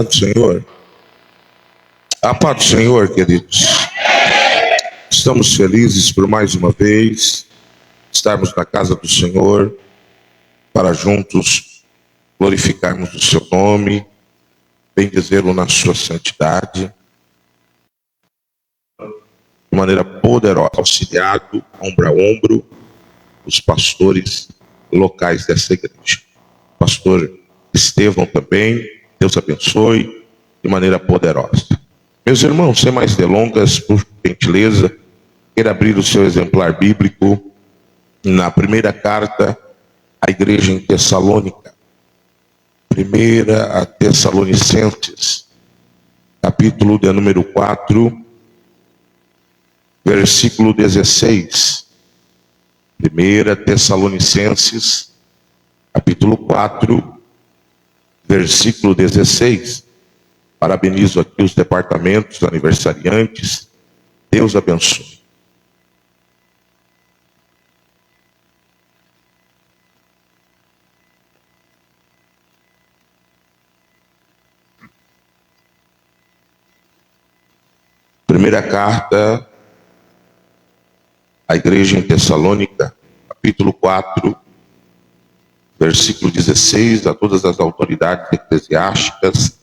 do Senhor. A paz do Senhor, queridos. Estamos felizes por mais uma vez estarmos na casa do Senhor para juntos glorificarmos o seu nome, bendizê-lo na sua santidade, de maneira poderosa, auxiliado ombro a ombro os pastores locais dessa igreja. Pastor Estevão também, Deus abençoe de maneira poderosa. Meus irmãos, sem mais delongas, por gentileza, queira abrir o seu exemplar bíblico na primeira carta à igreja em Tessalônica. Primeira a Tessalonicenses, capítulo de número 4, versículo 16. Primeira Tessalonicenses, capítulo 4, versículo 16. Parabenizo aqui os departamentos aniversariantes. Deus abençoe. Primeira carta à igreja em Tessalônica, capítulo 4, versículo 16, a todas as autoridades eclesiásticas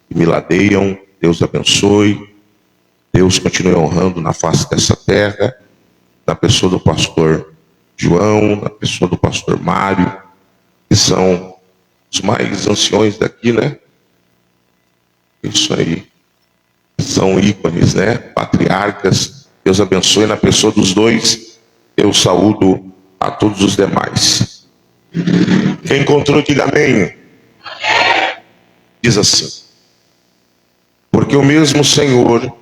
que me ladeiam, Deus abençoe, Deus continue honrando na face dessa terra, na pessoa do pastor João, na pessoa do pastor Mário, que são os mais anciões daqui, né? Isso aí. São ícones, né? Patriarcas. Deus abençoe na pessoa dos dois. Eu saúdo a todos os demais. Quem encontrou, diga amém. Diz assim: porque o mesmo Senhor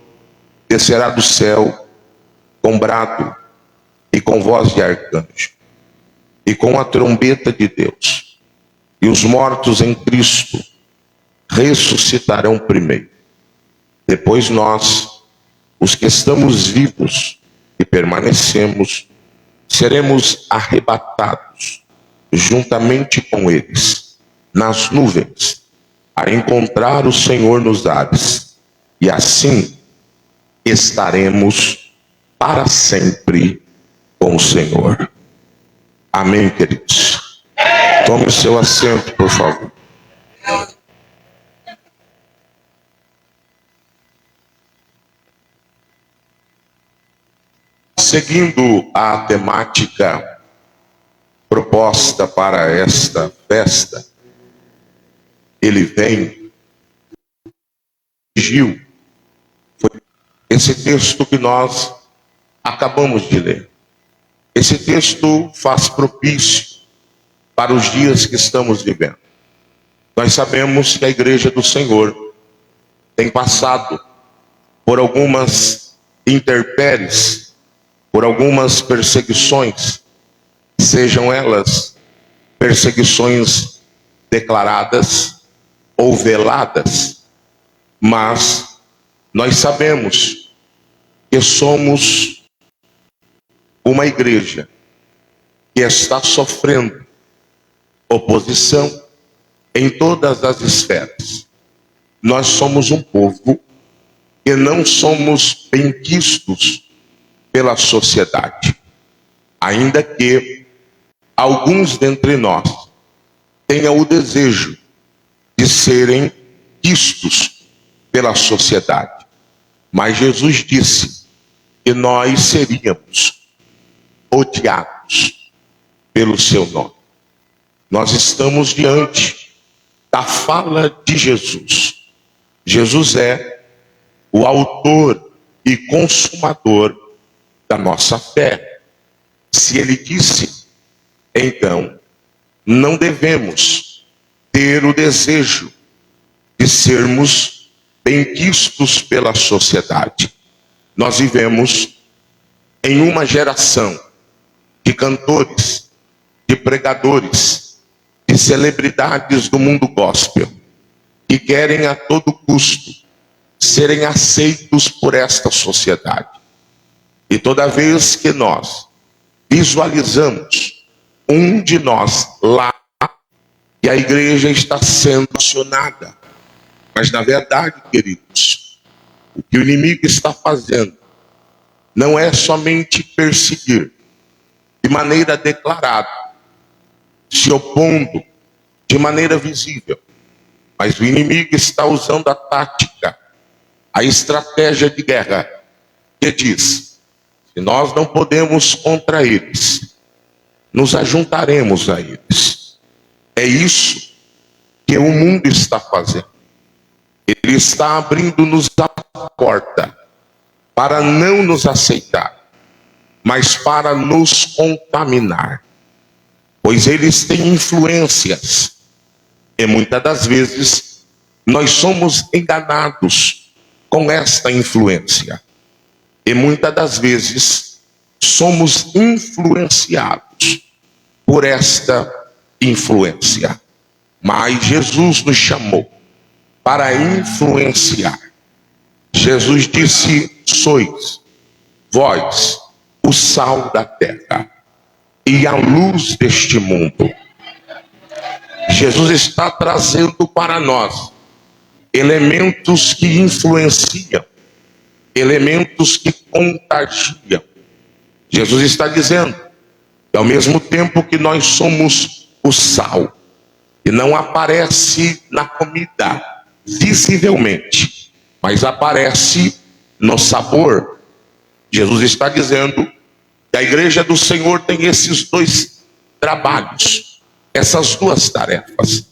descerá do céu com brado e com voz de arcanjo e com a trombeta de Deus, e os mortos em Cristo ressuscitarão primeiro. Depois nós, os que estamos vivos e permanecemos, seremos arrebatados juntamente com eles nas nuvens, a encontrar o Senhor nos ares, e assim estaremos para sempre com o Senhor. Amém, queridos? Tome o seu assento, por favor. Seguindo a temática proposta para esta festa, ele vem, foi esse texto que nós acabamos de ler. Esse texto faz propício para os dias que estamos vivendo. Nós sabemos que a igreja do Senhor tem passado por algumas intempéries, por algumas perseguições, sejam elas perseguições declaradas ou veladas, mas nós sabemos que somos uma igreja que está sofrendo oposição em todas as esferas. Nós somos um povo que não somos benquistos pela sociedade, ainda que alguns dentre nós tenham o desejo de serem quistos pela sociedade. Mas Jesus disse que nós seríamos odiados pelo seu nome. Nós estamos diante da fala de Jesus. Jesus é o autor e consumador da nossa fé. Se ele disse, então não devemos ter o desejo de sermos benquistos pela sociedade. Nós vivemos em uma geração de cantores, de pregadores, de celebridades do mundo gospel, que querem a todo custo serem aceitos por esta sociedade. E toda vez que nós visualizamos um de nós lá, e a igreja está sendo acionada Mas na verdade, queridos, o que o inimigo está fazendo não é somente perseguir de maneira declarada, se opondo de maneira visível, mas o inimigo está usando a tática, a estratégia de guerra, que diz: se nós não podemos contra eles, nos ajuntaremos a eles. É isso que o mundo está fazendo. Ele está abrindo-nos a porta para não nos aceitar, mas para nos contaminar, pois eles têm influências, e muitas das vezes nós somos enganados com esta influência, e muitas das vezes somos influenciados por esta influência. Mas Jesus nos chamou para influenciar. Jesus disse: sois vós o sal da terra e a luz deste mundo. Jesus está trazendo para nós elementos que influenciam, elementos que contagiam. Jesus está dizendo que ao mesmo tempo que nós somos o sal, que não aparece na comida visivelmente, mas aparece no sabor, Jesus está dizendo que a igreja do Senhor tem esses dois trabalhos, essas duas tarefas,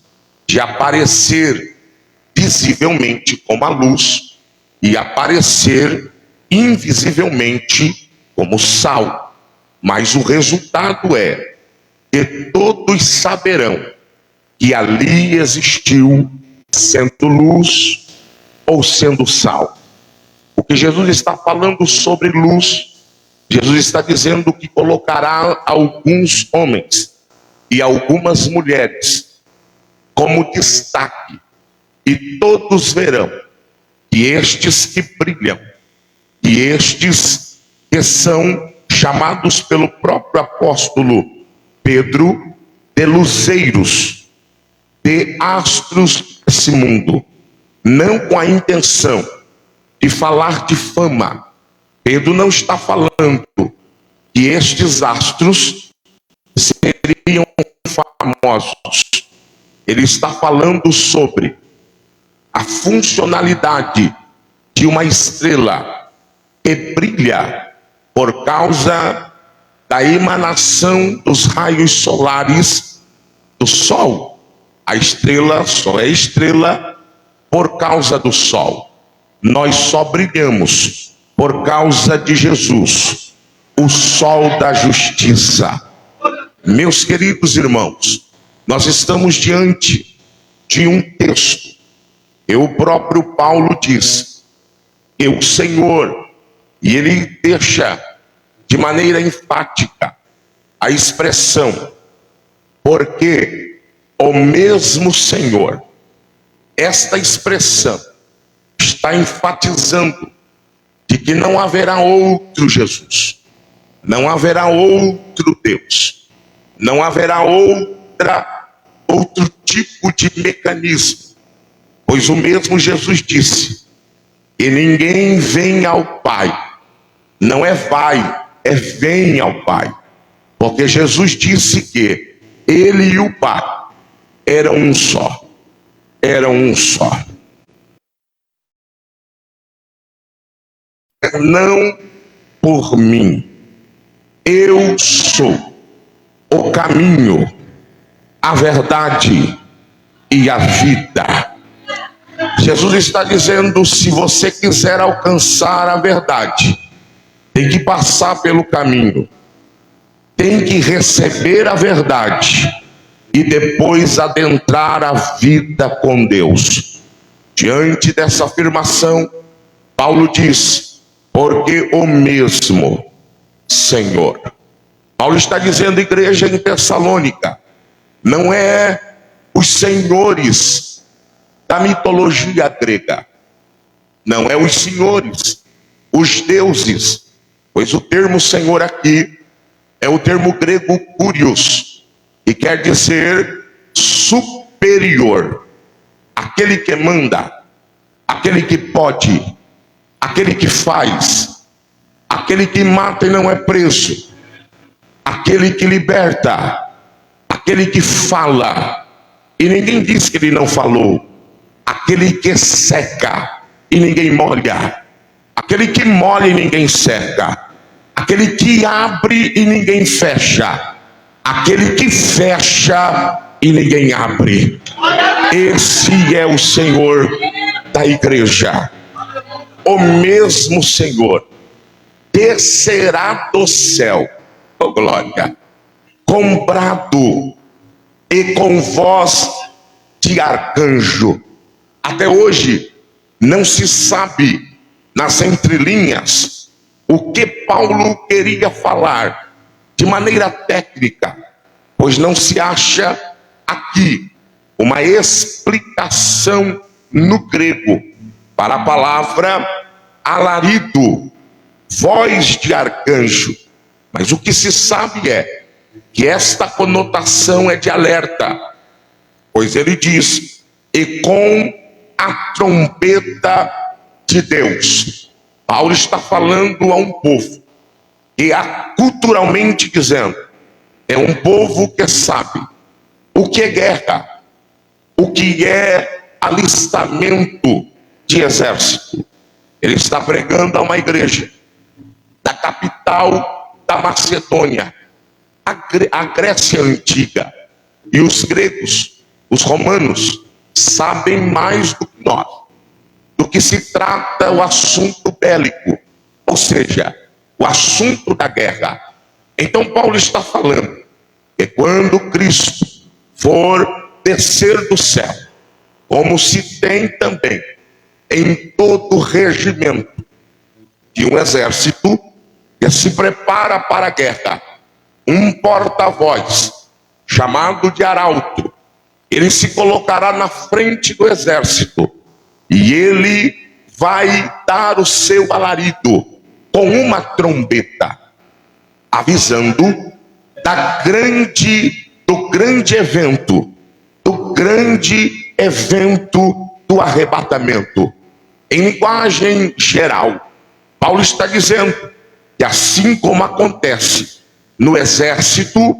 de aparecer visivelmente como a luz e aparecer invisivelmente como sal. Mas o resultado é que todos saberão que ali existiu, sendo luz ou sendo sal. O que Jesus está falando sobre luz, Jesus está dizendo que colocará alguns homens e algumas mulheres como destaque, e todos verão que estes que brilham, e estes que são chamados pelo próprio apóstolo Pedro de luzeiros, de astros desse mundo, não com a intenção de falar de fama. Pedro não está falando que estes astros seriam famosos. Ele está falando sobre a funcionalidade de uma estrela que brilha por causa da emanação dos raios solares do Sol. A estrela só é estrela por causa do Sol. Nós só brilhamos por causa de Jesus, o sol da justiça. Meus queridos irmãos, nós estamos diante de um texto, e o próprio Paulo diz que o Senhor, e ele deixa de maneira enfática a expressão, porque o mesmo Senhor. Esta expressão está enfatizando de que não haverá outro Jesus, não haverá outro Deus, não haverá outro tipo de mecanismo, pois o mesmo Jesus disse que ninguém vem ao Pai, não é vai, é vem ao Pai, porque Jesus disse que ele e o Pai eram um só, eram um só. Não por mim, eu sou o caminho, a verdade e a vida. Jesus está dizendo: se você quiser alcançar a verdade, tem que passar pelo caminho, tem que receber a verdade e depois adentrar a vida com Deus. Diante dessa afirmação, Paulo diz: porque o mesmo Senhor. Paulo está dizendo, igreja em Tessalônica, não é os senhores da mitologia grega, não é os senhores, os deuses, pois o termo Senhor aqui é o termo grego kurios, que quer dizer superior, aquele que manda, aquele que pode, aquele que faz, aquele que mata e não é preso, aquele que liberta, aquele que fala e ninguém diz que ele não falou, aquele que seca e ninguém molha, aquele que molha e ninguém seca, aquele que abre e ninguém fecha, aquele que fecha e ninguém abre. Esse é o Senhor da igreja. O mesmo Senhor descerá do céu, oh glória, com brado e com voz de arcanjo. Até hoje não se sabe nas entrelinhas o que Paulo queria falar de maneira técnica, pois não se acha aqui uma explicação no grego para a palavra alarido, voz de arcanjo. Mas o que se sabe é que esta conotação é de alerta, pois ele diz: e com a trombeta de Deus. Paulo está falando a um povo que, culturalmente dizendo, é um povo que sabe o que é guerra, o que é alistamento de exército. Ele está pregando a uma igreja da capital da Macedônia, a Grécia antiga. E os gregos, os romanos, sabem mais do que nós, do que se trata o assunto bélico, ou seja, o assunto da guerra. Então Paulo está falando que quando Cristo for descer do céu, como se tem também em todo regimento de um exército que se prepara para a guerra, um porta-voz chamado de arauto, ele se colocará na frente do exército e ele vai dar o seu alarido com uma trombeta, avisando do grande evento do arrebatamento. Em linguagem geral, Paulo está dizendo que assim como acontece no exército,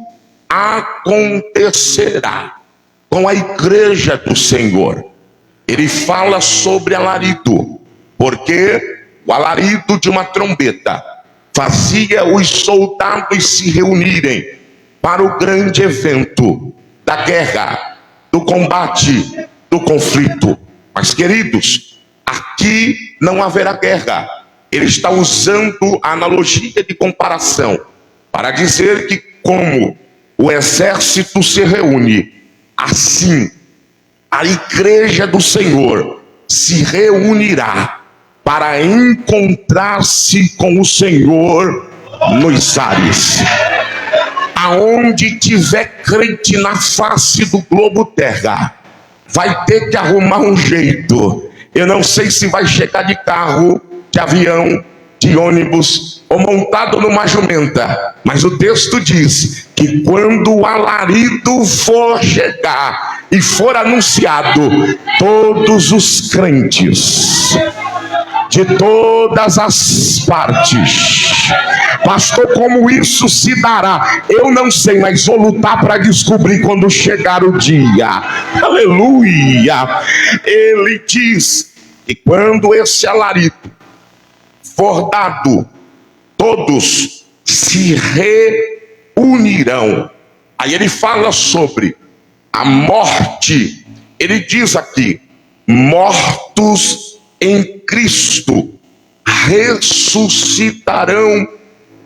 acontecerá com a igreja do Senhor. Ele fala sobre alarido, porque o alarido de uma trombeta fazia os soldados se reunirem para o grande evento da guerra, do combate, do conflito. Mas, queridos, aqui não haverá guerra. Ele está usando a analogia de comparação para dizer que, como o exército se reúne, assim a igreja do Senhor se reunirá para encontrar-se com o Senhor nos ares. Aonde tiver crente na face do globo terra, vai ter que arrumar um jeito. Eu não sei se vai chegar de carro, de avião, de ônibus ou montado numa jumenta, mas o texto diz que quando o alarido for chegar e for anunciado, todos os crentes de todas as partes. Pastor, como isso se dará? Eu não sei, mas vou lutar para descobrir quando chegar o dia. Aleluia! Ele diz que quando esse alarido for dado, todos se reunirão. Aí ele fala sobre a morte. Ele diz aqui: mortos em Cristo ressuscitarão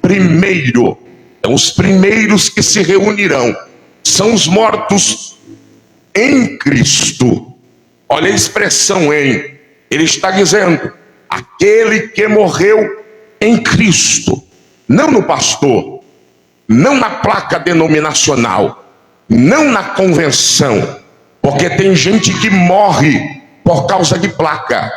primeiro. Então, os primeiros que se reunirão são os mortos em Cristo. Olha a expressão em. Ele está dizendo: aquele que morreu em Cristo, não no pastor, não na placa denominacional, não na convenção, porque tem gente que morre por causa de placa,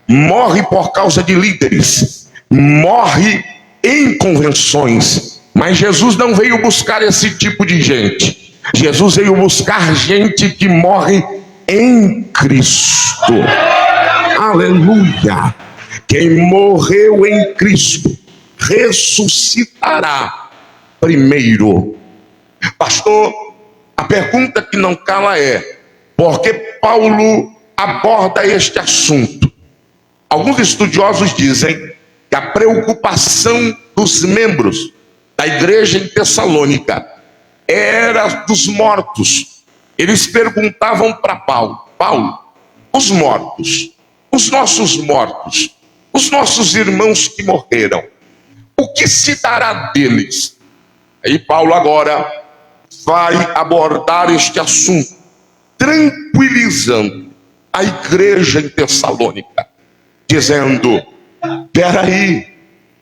morre por causa de líderes, morre em convenções. Mas Jesus não veio buscar esse tipo de gente. Jesus veio buscar gente que morre em Cristo. Aleluia! Quem morreu em Cristo ressuscitará primeiro. Pastor, a pergunta que não cala é: por que Paulo aborda este assunto? Alguns estudiosos dizem que a preocupação dos membros da igreja em Tessalônica era dos mortos. Eles perguntavam para Paulo, os mortos, os nossos mortos, os nossos irmãos que morreram, o que se dará deles? Aí Paulo agora vai abordar este assunto, tranquilizando a igreja em Tessalônica, dizendo: peraí,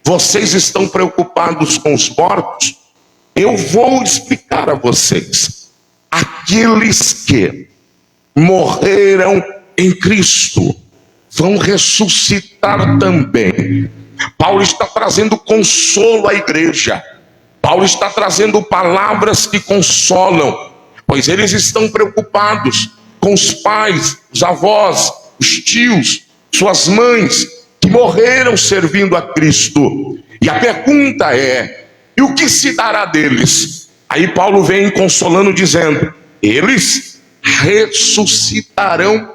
vocês estão preocupados com os mortos? Eu vou explicar a vocês. Aqueles que morreram em Cristo vão ressuscitar também. Paulo está trazendo consolo à igreja. Paulo está trazendo palavras que consolam, pois eles estão preocupados com os pais, os avós, os tios, suas mães, que morreram servindo a Cristo. E a pergunta é: e o que se dará deles? Aí Paulo vem consolando, dizendo: eles ressuscitarão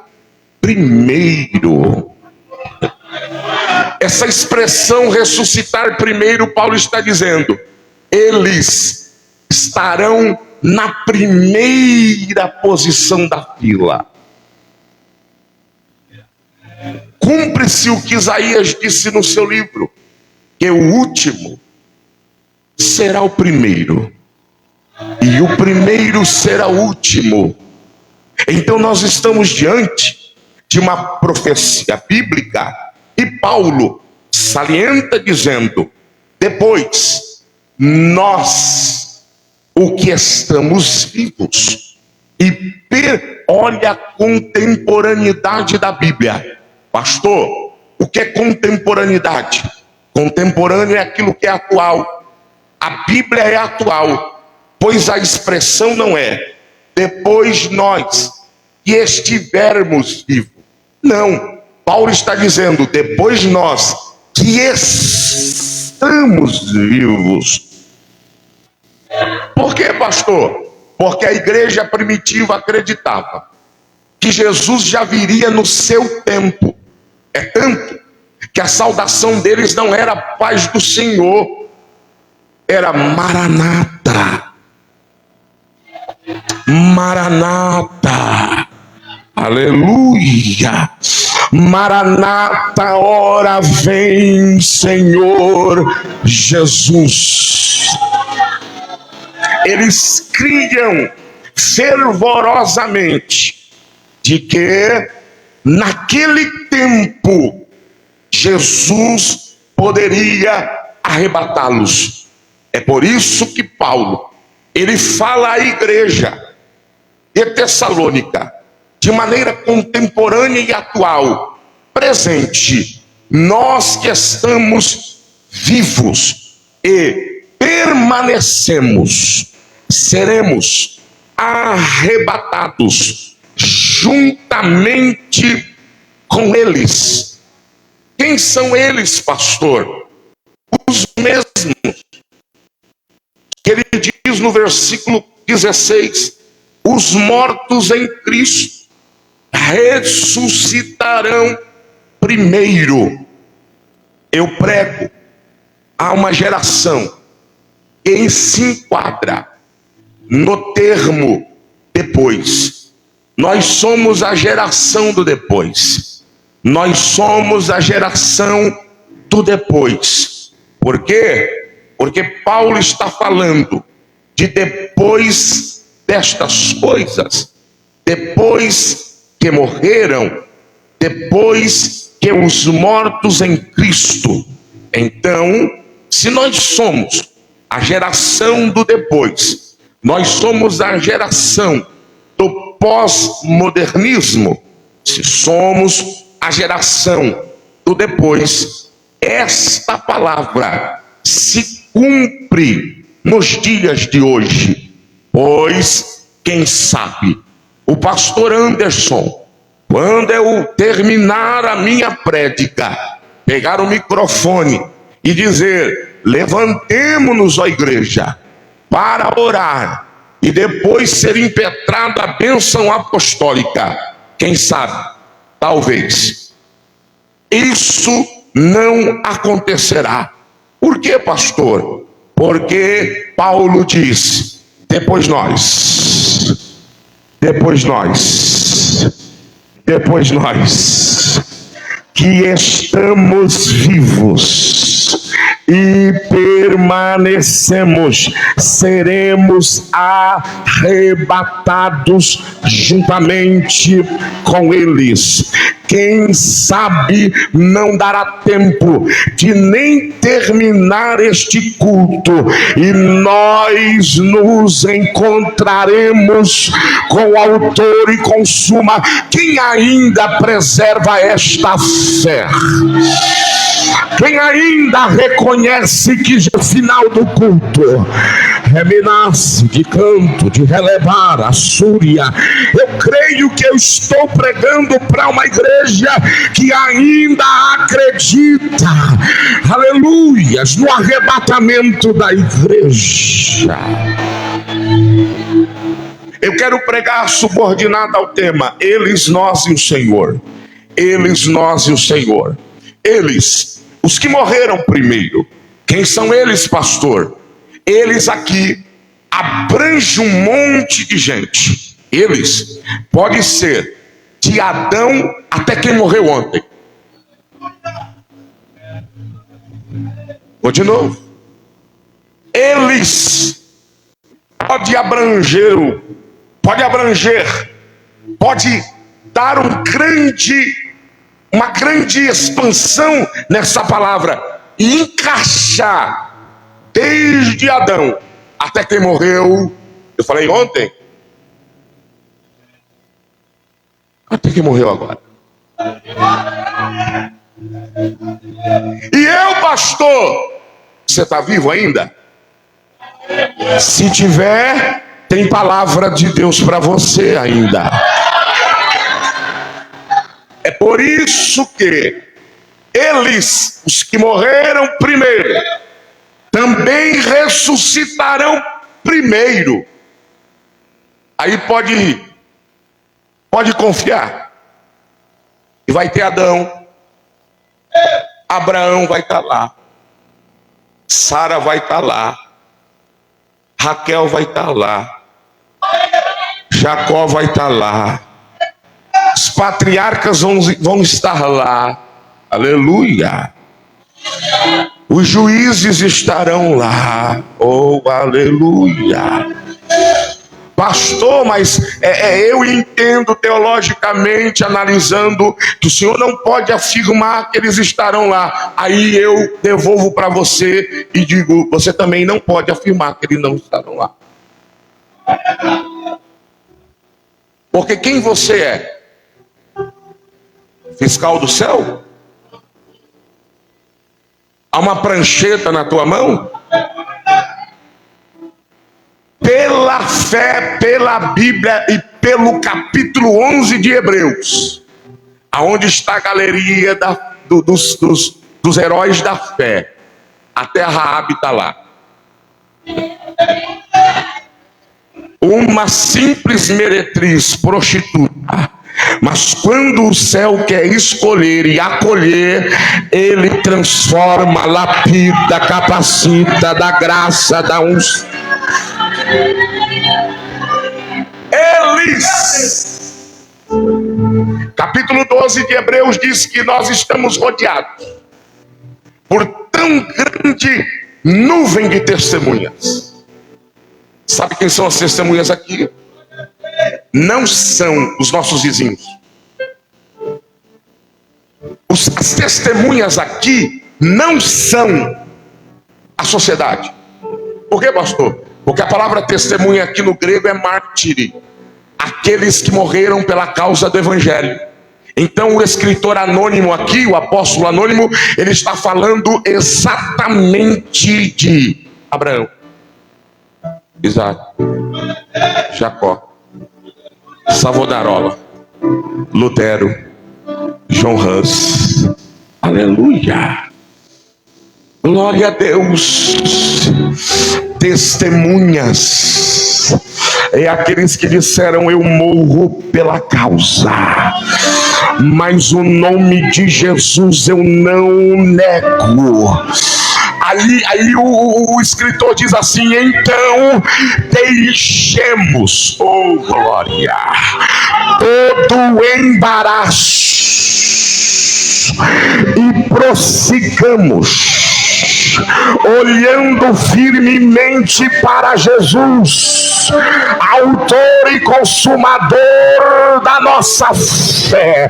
primeiro. Essa expressão ressuscitar primeiro, Paulo está dizendo: eles estarão na primeira posição da fila. Cumpre-se o que Isaías disse no seu livro, que o último será o primeiro, e o primeiro será o último. Então nós estamos diante de uma profecia bíblica, e Paulo salienta dizendo: depois nós, o que estamos vivos, e olha a contemporaneidade da Bíblia. Pastor, o que é contemporaneidade? Contemporâneo é aquilo que é atual. A Bíblia é atual, pois a expressão não é depois nós que estivermos vivos. Não, Paulo está dizendo depois nós que estamos vivos. Por quê, pastor? Porque a igreja primitiva acreditava que Jesus já viria no seu tempo. É tanto que a saudação deles não era paz do Senhor, era Maranata. Maranata. Aleluia. Maranata, ora vem, Senhor Jesus. Eles criam fervorosamente de que naquele tempo Jesus poderia arrebatá-los. É por isso que Paulo, ele fala à igreja de Tessalônica de maneira contemporânea e atual, presente: nós que estamos vivos e permanecemos, seremos arrebatados juntamente com eles. Quem são eles, pastor? Os mesmos que ele diz no versículo 16: os mortos em Cristo ressuscitarão primeiro. Eu prego a uma geração que se enquadra no termo depois. Nós somos a geração do depois. Nós somos a geração do depois. Por quê? Porque Paulo está falando de depois destas coisas, depois que morreram, depois que os mortos em Cristo. Então, se nós somos a geração do depois, nós somos a geração do pós-modernismo, se somos a geração do depois, esta palavra se cumpre nos dias de hoje. Pois, quem sabe, o pastor Anderson Quando eu terminar a minha prédica, pegar o microfone e dizer: levantemo-nos, ó igreja, para orar, e depois ser impetrada a bênção apostólica, quem sabe, talvez, isso não acontecerá. Por quê, pastor? Porque Paulo diz: depois nós, que estamos vivos e permanecemos, seremos arrebatados juntamente com eles. Quem sabe não dará tempo de nem terminar este culto e nós nos encontraremos com o autor e consuma. Quem ainda preserva esta fé? Quem ainda reconhece que no final do culto reminar-se de canto, de relevar a súria, eu creio que eu estou pregando para uma igreja que ainda acredita, aleluias, no arrebatamento da igreja. Eu quero pregar subordinado ao tema: eles, nós e o Senhor. Eles, nós e o Senhor. Eles, os que morreram primeiro. Quem são eles, pastor? Eles aqui abrange um monte de gente. Eles pode ser de Adão até quem morreu ontem. Vou de novo. Eles pode abranger, pode dar uma grande expansão nessa palavra e encaixar desde Adão até quem morreu. Eu falei ontem, até quem morreu agora. E eu, pastor, você está vivo ainda? Se tiver, tem palavra de Deus para você ainda. É por isso que eles, os que morreram primeiro, também ressuscitarão primeiro. Aí pode confiar. E vai ter Adão, Abraão vai estar lá, Sara vai estar lá, Raquel vai estar lá, Jacó vai estar lá, os patriarcas vão estar lá, aleluia. Os juízes estarão lá, oh aleluia. Pastor, mas eu entendo teologicamente, analisando, que o senhor não pode afirmar que eles estarão lá. Aí eu devolvo para você e digo: você também não pode afirmar que eles não estarão lá. Porque quem você é? Fiscal do céu? Há uma prancheta na tua mão? Pela fé, pela Bíblia e pelo capítulo 11 de Hebreus, aonde está a galeria dos heróis da fé, até a Raabe está lá. Uma simples meretriz, prostituta, mas quando o céu quer escolher e acolher, ele transforma, lapida, capacita, dá graça, dá uns. Eles, capítulo 12 de Hebreus diz que nós estamos rodeados por tão grande nuvem de testemunhas. Sabe quem são as testemunhas aqui? Não são os nossos vizinhos. As testemunhas aqui não são a sociedade. Por quê, pastor? Porque a palavra testemunha aqui no grego é mártire, aqueles que morreram pela causa do evangelho. Então o escritor anônimo aqui, o apóstolo anônimo, ele está falando exatamente de Abraão, Isaac, Jacó, Savonarola, Lutero, John Hus. Aleluia. Glória a Deus. Testemunhas é aqueles que disseram: eu morro pela causa, mas o nome de Jesus eu não nego. Aí o escritor diz assim: então deixemos, oh glória, todo embaraço e prossigamos, olhando firmemente para Jesus, autor e consumador da nossa fé.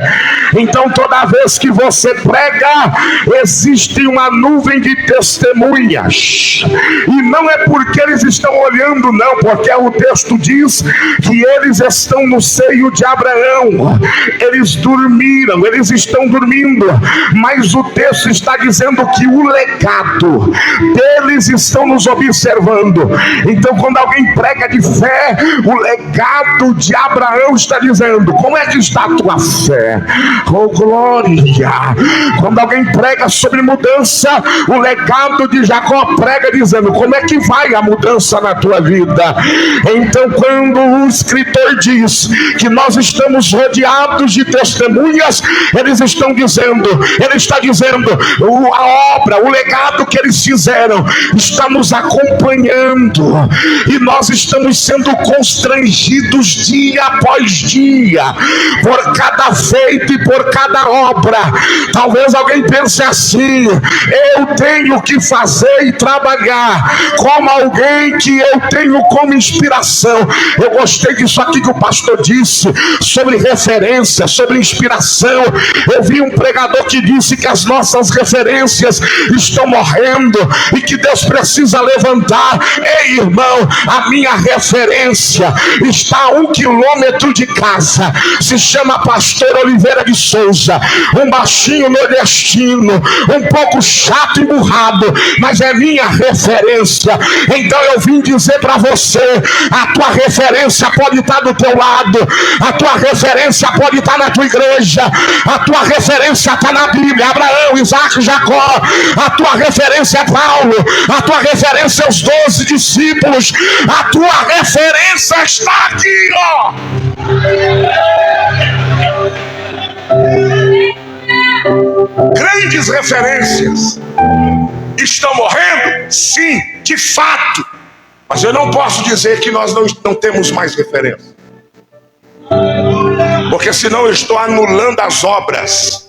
Então toda vez que você prega, existe uma nuvem de testemunhas, e não é porque eles estão olhando, não, porque o texto diz que eles estão no seio de Abraão, eles dormiram, eles estão dormindo, mas o texto está dizendo que o legado deles estão nos observando. Então quando alguém prega de fé, o legado de Abraão está dizendo: como é que está a tua fé? Oh glória! Quando alguém prega sobre mudança, o legado de Jacó prega dizendo: como é que vai a mudança na tua vida? Então quando o escritor diz que nós estamos rodeados de testemunhas, ele está dizendo, a obra, o legado que eles fizeram está nos acompanhando, e nós estamos sendo constrangidos dia após dia por cada feito e por cada obra. Talvez alguém pense assim: eu tenho que fazer e trabalhar como alguém que eu tenho como inspiração. Eu gostei disso aqui que o pastor disse sobre referência, sobre inspiração. Eu vi um pregador que disse que as nossas referências estão morrendo e que Deus precisa levantar. Ei, irmão, a minha referência está a 1 quilômetro de casa. Se chama Pastor Oliveira de Souza, um baixinho nordestino, um pouco chato e burrado, mas é minha referência. Então eu vim dizer para você: a tua referência pode estar do teu lado, a tua referência pode estar na tua igreja, a tua referência está na Bíblia, Abraão, Isaac, Jacó. A tua referência é Paulo, a tua referência é os 12 discípulos, a tua referência está aqui, ó. Grandes referências estão morrendo? Sim, de fato. Mas eu não posso dizer que nós não temos mais referência, porque senão eu estou anulando as obras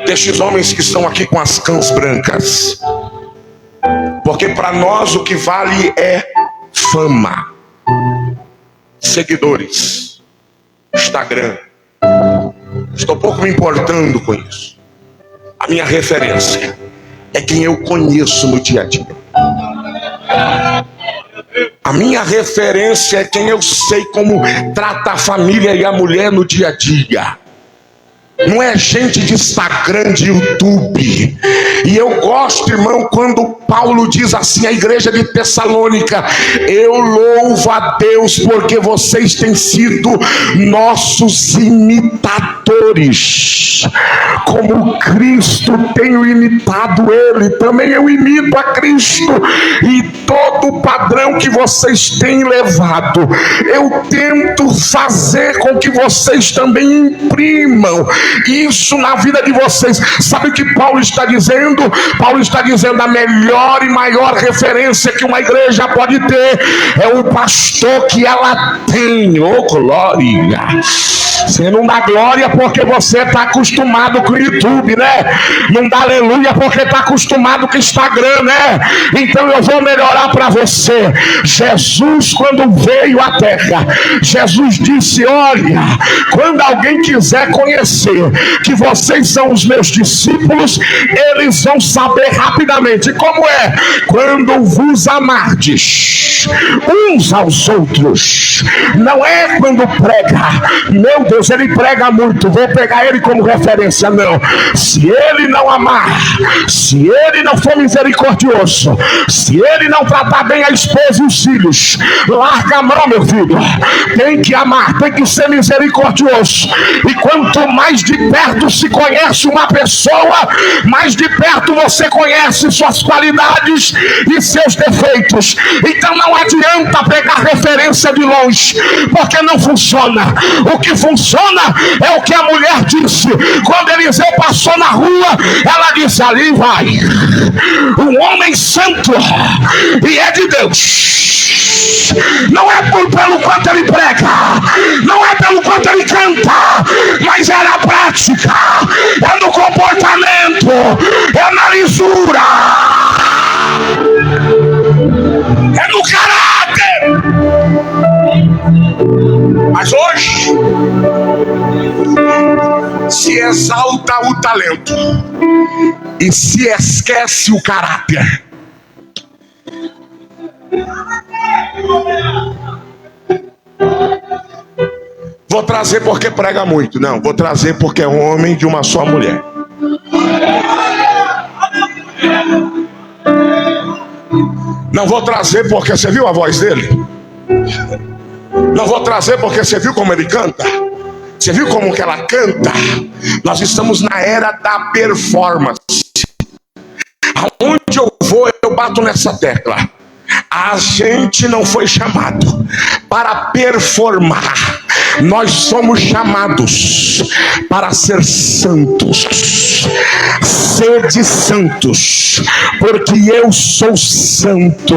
destes homens que estão aqui com as cãs brancas. Porque para nós o que vale é fama, seguidores, Instagram. Estou pouco me importando com isso. A minha referência é quem eu conheço no dia a dia. A minha referência é quem eu sei como trata a família e a mulher no dia a dia. Não é gente de Instagram, de YouTube. E eu gosto, irmão, quando Paulo diz assim à igreja de Tessalônica: eu louvo a Deus porque vocês têm sido nossos imitadores. Como Cristo tenho imitado ele, também eu imito a Cristo. E todo o padrão que vocês têm levado, eu tento fazer com que vocês também imprimam isso na vida de vocês. Sabe o que Paulo está dizendo? Paulo está dizendo: a melhor e maior referência que uma igreja pode ter é o pastor que ela tem. Oh glória! Você não dá glória porque você está acostumado com o YouTube, né? Não dá aleluia porque está acostumado com o Instagram, né? Então eu vou melhorar para você. Jesus, quando veio à terra, Jesus disse: olha, quando alguém quiser conhecer que vocês são os meus discípulos, eles vão saber rapidamente. Como é? Quando vos amardes uns aos outros. Não é quando prega. Meu Deus, ele prega muito, vou pegar ele como referência. Não. Se ele não amar, se ele não for misericordioso, se ele não tratar bem a esposa e os filhos, larga a mão, meu filho. Tem que amar, tem que ser misericordioso. E quanto mais de perto se conhece uma pessoa, mais de perto você conhece suas qualidades e seus defeitos. Então não adianta pegar referência de longe, porque não funciona. O que funciona é o que a mulher disse. Quando Eliseu passou na rua, ela disse: ali vai um homem santo e é de Deus. Não é pelo quanto ele prega, não é pelo quanto ele canta, mas é na prática, é no comportamento, é na lisura, é no caráter. Mas hoje se exalta o talento e se esquece o caráter. Vou trazer porque prega muito. Não, vou trazer porque é homem de uma só mulher. Não vou trazer porque você viu a voz dele. Não vou trazer porque você viu como ele canta. Você viu como que ela canta? Nós estamos na era da performance. Aonde eu vou, eu bato nessa tecla. A gente não foi chamado para performar. Nós somos chamados para ser santos. Sede santos, porque eu sou santo.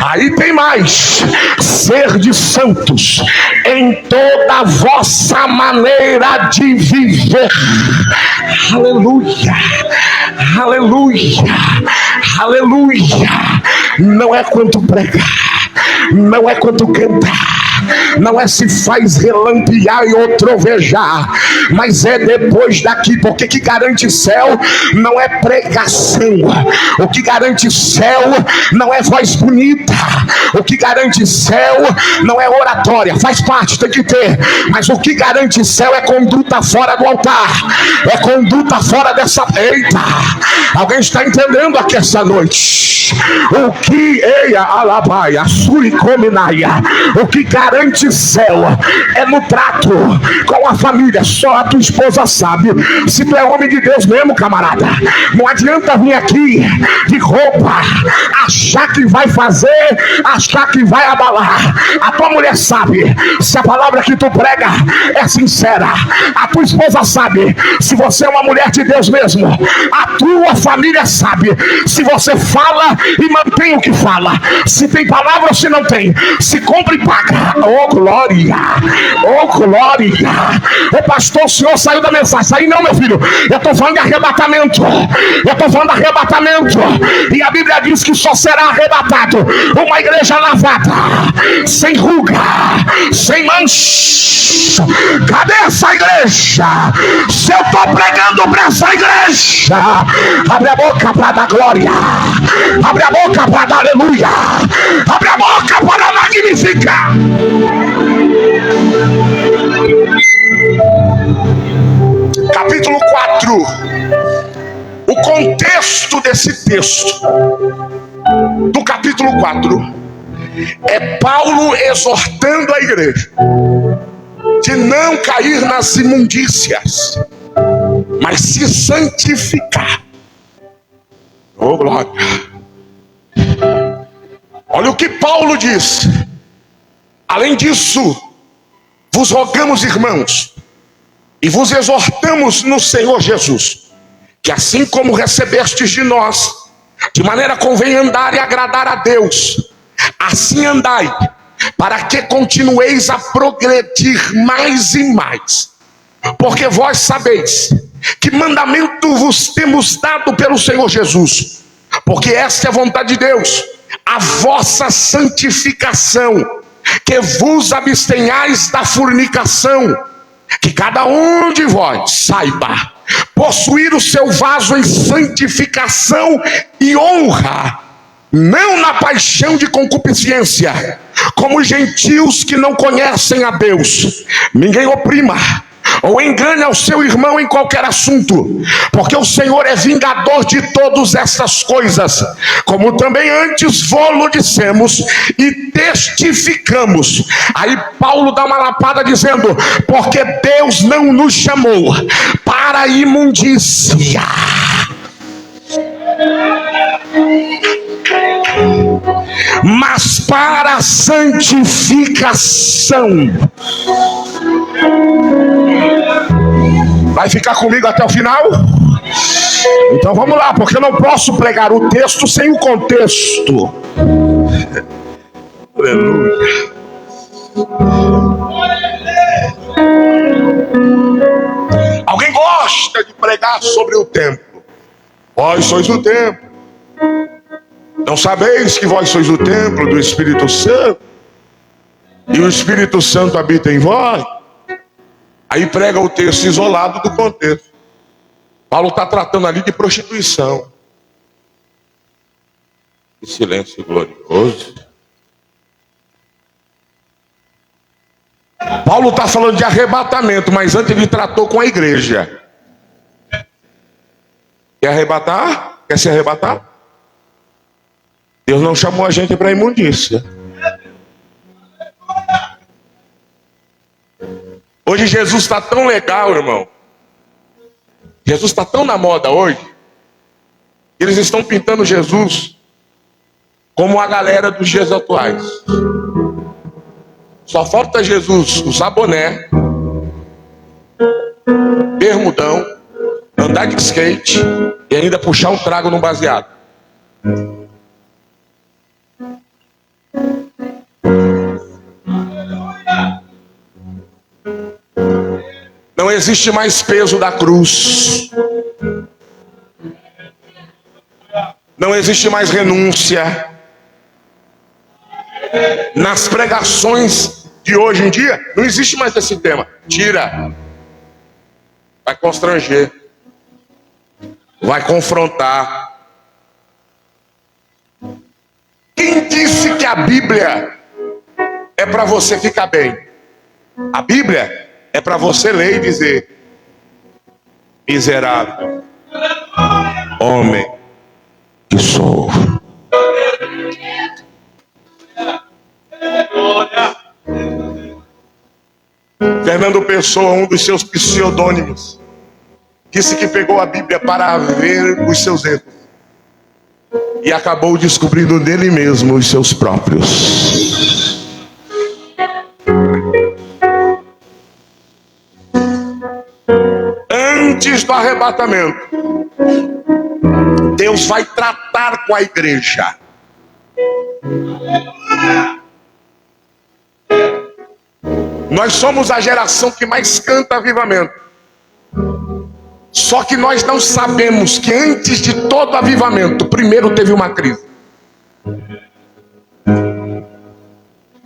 Aí tem mais: ser de santos em toda a vossa maneira de viver. Aleluia, aleluia, aleluia. Não é quanto pregar, não é quanto cantar, não é se faz relampear e ou trovejar, mas é depois daqui. Porque que garante céu não é pregação, o que garante céu não é voz bonita, o que garante céu não é oratória, faz parte, tem que ter, mas o que garante céu é conduta fora do altar, é conduta fora dessa. Eita, alguém está entendendo aqui essa noite? O que eia alabaia, suricominaia, o que garante céu é no trato com a família. Só a tua esposa sabe se tu é homem de Deus mesmo, camarada. Não adianta vir aqui de roupa, achar que vai fazer, achar que vai abalar. A tua mulher sabe se a palavra que tu prega é sincera. A tua esposa sabe se você é uma mulher de Deus mesmo. A tua família sabe se você fala e mantém o que fala, se tem palavra ou se não tem, se compra e paga. Oh glória, oh glória. O pastor, o senhor saiu da mensagem. Saiu não, meu filho, eu estou falando de arrebatamento, eu estou falando de arrebatamento. E a Bíblia diz que só será arrebatado uma igreja lavada, sem ruga, sem mancha. Cadê essa igreja? Se eu estou pregando para essa igreja, abre a boca para dar glória, abre a boca para dar aleluia, abre a boca para magnificar. Capítulo 4. O contexto desse texto do capítulo 4 é Paulo exortando a igreja de não cair nas imundícias, mas se santificar. Oh glória. Olha o que Paulo diz: além disso, vos rogamos, irmãos, e vos exortamos no Senhor Jesus, que assim como recebestes de nós, de maneira convém andar e agradar a Deus, assim andai, para que continueis a progredir mais e mais. Porque vós sabeis que mandamento vos temos dado pelo Senhor Jesus, porque esta é a vontade de Deus, a vossa santificação, que vos abstenhais da fornicação. que cada um de vós saiba possuir o seu vaso em santificação e honra, não na paixão de concupiscência, como gentios que não conhecem a Deus. Ninguém oprima ou engane ao seu irmão em qualquer assunto, porque o Senhor é vingador de todas estas coisas, como também antes vô-lo dissemos e testificamos. Aí Paulo dá uma lapada dizendo: porque Deus não nos chamou para a imundícia, mas para a santificação. Vai ficar comigo até o final? Então vamos lá, porque eu não posso pregar o texto sem o contexto. Aleluia. Alguém gosta de pregar sobre o templo? Vós sois o templo. Não sabeis que vós sois o templo do Espírito Santo, e o Espírito Santo habita em vós? Aí prega o texto isolado do contexto. Paulo está tratando ali de prostituição. Que silêncio glorioso. Paulo está falando de arrebatamento, mas antes ele tratou com a igreja. Quer arrebatar? Quer se arrebatar? Deus não chamou a gente para imundícia. Hoje Jesus está tão legal, irmão. Jesus está tão na moda hoje. Eles estão pintando Jesus como a galera dos dias atuais. Só falta Jesus usar boné, bermudão, andar de skate e ainda puxar um trago num baseado. Não existe mais peso da cruz. Não existe mais renúncia. Nas pregações de hoje em dia, não existe mais esse tema. Tira. Vai constranger. Vai confrontar. Quem disse que a Bíblia é para você ficar bem? A Bíblia é para você ler e dizer: miserável homem que sou. Fernando Pessoa, um dos seus pseudônimos, disse que pegou a Bíblia para ver os seus erros e acabou descobrindo nele mesmo os seus próprios. Antes do arrebatamento, Deus vai tratar com a igreja. Nós somos a geração que mais canta avivamento. Só que nós não sabemos que antes de todo avivamento, primeiro teve uma crise.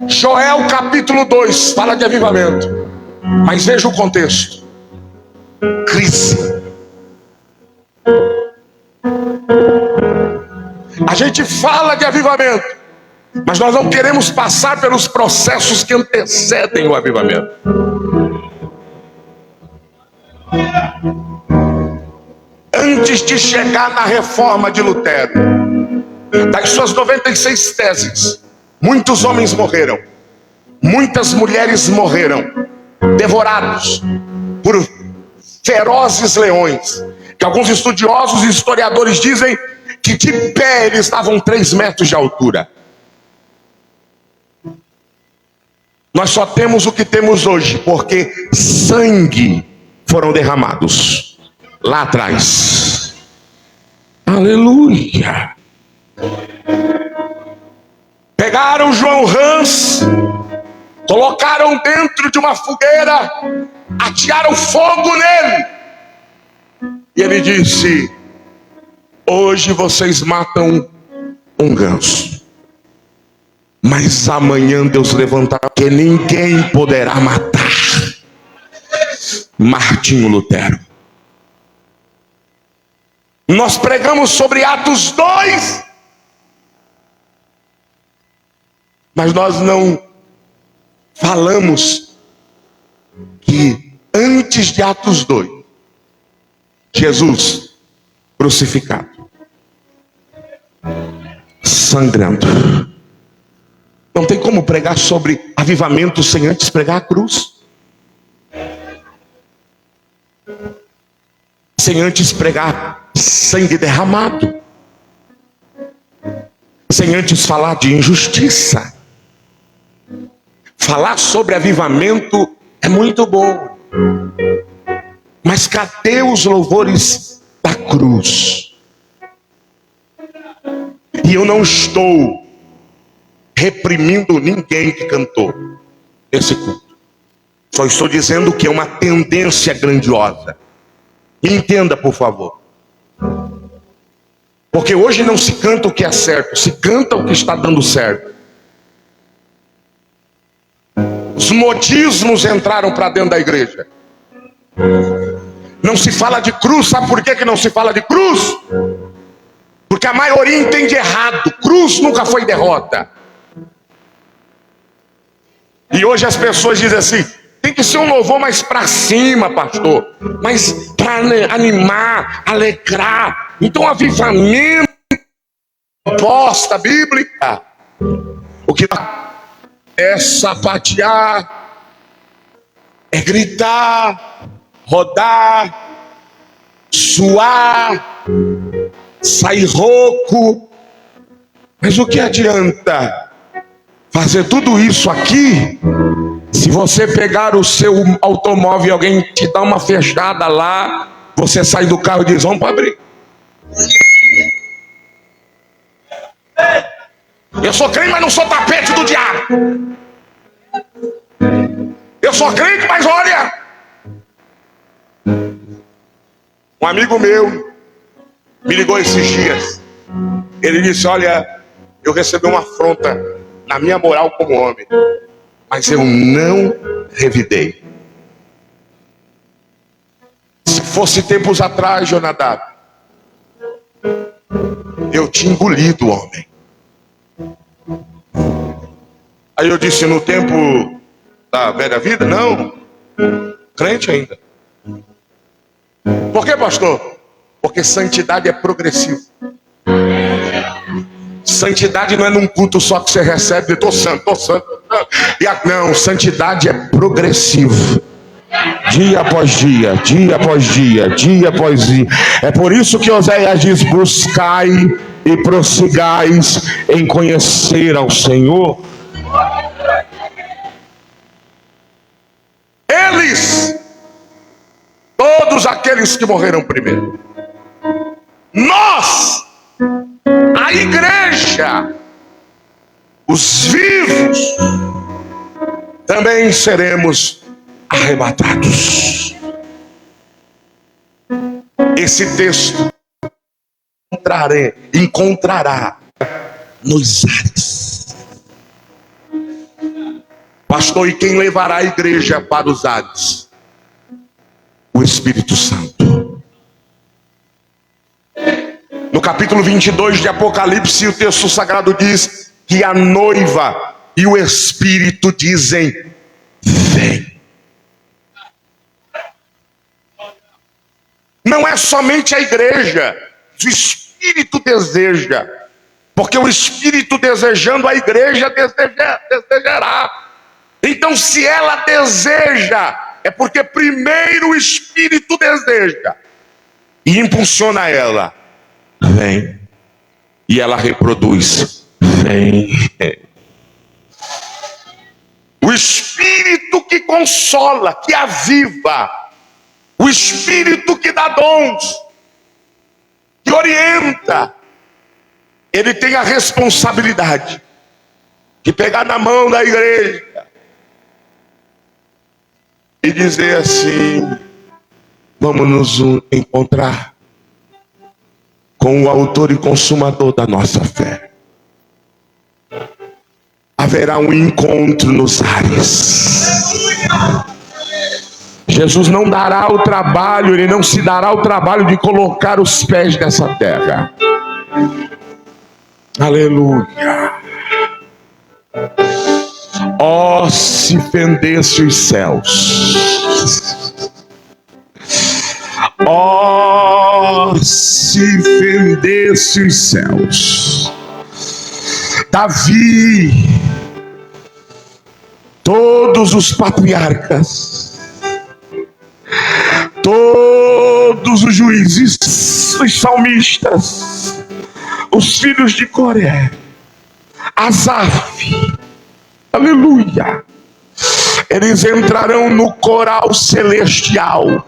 Joel capítulo 2 fala de avivamento, mas veja o contexto. Crise. A gente fala de avivamento, mas nós não queremos passar pelos processos que antecedem o avivamento. Antes de chegar na reforma de Lutero, das suas 96 teses, muitos homens morreram, muitas mulheres morreram, devorados por ferozes leões, que alguns estudiosos e historiadores dizem que de pé eles estavam 3 metros de altura. Nós só temos o que temos hoje porque sangue foram derramados lá atrás. Aleluia. Pegaram João Rans, colocaram dentro de uma fogueira, atearam fogo nele, e ele disse: hoje vocês matam um ganso, mas amanhã Deus levantará que ninguém poderá matar. Martinho Lutero. Nós pregamos sobre Atos 2, mas nós não falamos que antes de Atos 2, Jesus crucificado, sangrando. Não tem como pregar sobre avivamento sem antes pregar a cruz. Sem antes pregar sangue derramado. Sem antes falar de injustiça. Falar sobre avivamento é muito bom. Mas cadê os louvores da cruz? E eu não estou reprimindo ninguém que cantou esse culto. Só estou dizendo que é uma tendência grandiosa. Me entenda, por favor. Porque hoje não se canta o que é certo, se canta o que está dando certo. Os modismos entraram para dentro da igreja. Não se fala de cruz, sabe por que não se fala de cruz? Porque a maioria entende errado. Cruz nunca foi derrota. E hoje as pessoas dizem assim: tem que ser um louvor mais para cima, pastor, mas para animar, alegrar. Então avivamento, proposta bíblica, o que é sapatear, é gritar, rodar, suar, sair rouco. Mas o que adianta fazer tudo isso aqui se você pegar o seu automóvel e alguém te dá uma fechada lá, você sai do carro e diz: vamos para abrir. Eu sou crente, mas não sou tapete do diabo. Eu sou crente, mas olha, um amigo meu me ligou esses dias. Ele disse: olha, eu recebi uma afronta na minha moral como homem, mas eu não revidei. Se fosse tempos atrás, Jonadab, eu tinha engolido o homem. Aí eu disse: no tempo da velha vida? Não, crente ainda. Por que, pastor? Porque santidade é progressivo. Santidade não é num culto só que você recebe, tô santo. Não, santidade é progressivo. Dia após dia, dia após dia, dia após dia. É por isso que Oséias diz: buscai e prossigais em conhecer ao Senhor. Eles, todos aqueles que morreram primeiro. Nós, a igreja, os vivos, também seremos arrebatados. Esse texto encontrará nos ares. Pastor, e quem levará a igreja para os ares? O Espírito Santo. No capítulo 22 de Apocalipse, o texto sagrado diz que a noiva e o Espírito dizem: vem. Não é somente a igreja, o Espírito deseja, porque o Espírito desejando, a igreja desejará. Então, se ela deseja, é porque primeiro o Espírito deseja e impulsiona ela. Vem. E ela reproduz: vem. O Espírito que consola, que aviva, o Espírito que dá dons, que orienta, ele tem a responsabilidade de pegar na mão da igreja e dizer assim: vamos nos encontrar com o autor e consumador da nossa fé. Haverá um encontro nos ares. Jesus não dará o trabalho, ele não se dará o trabalho de colocar os pés nessa terra. Aleluia. Ó, se fendesse os céus. Ó, se fendesse os céus. Davi, todos os patriarcas, todos os juízes, os salmistas, os filhos de Coré, Asaf, aleluia, eles entrarão no coral celestial.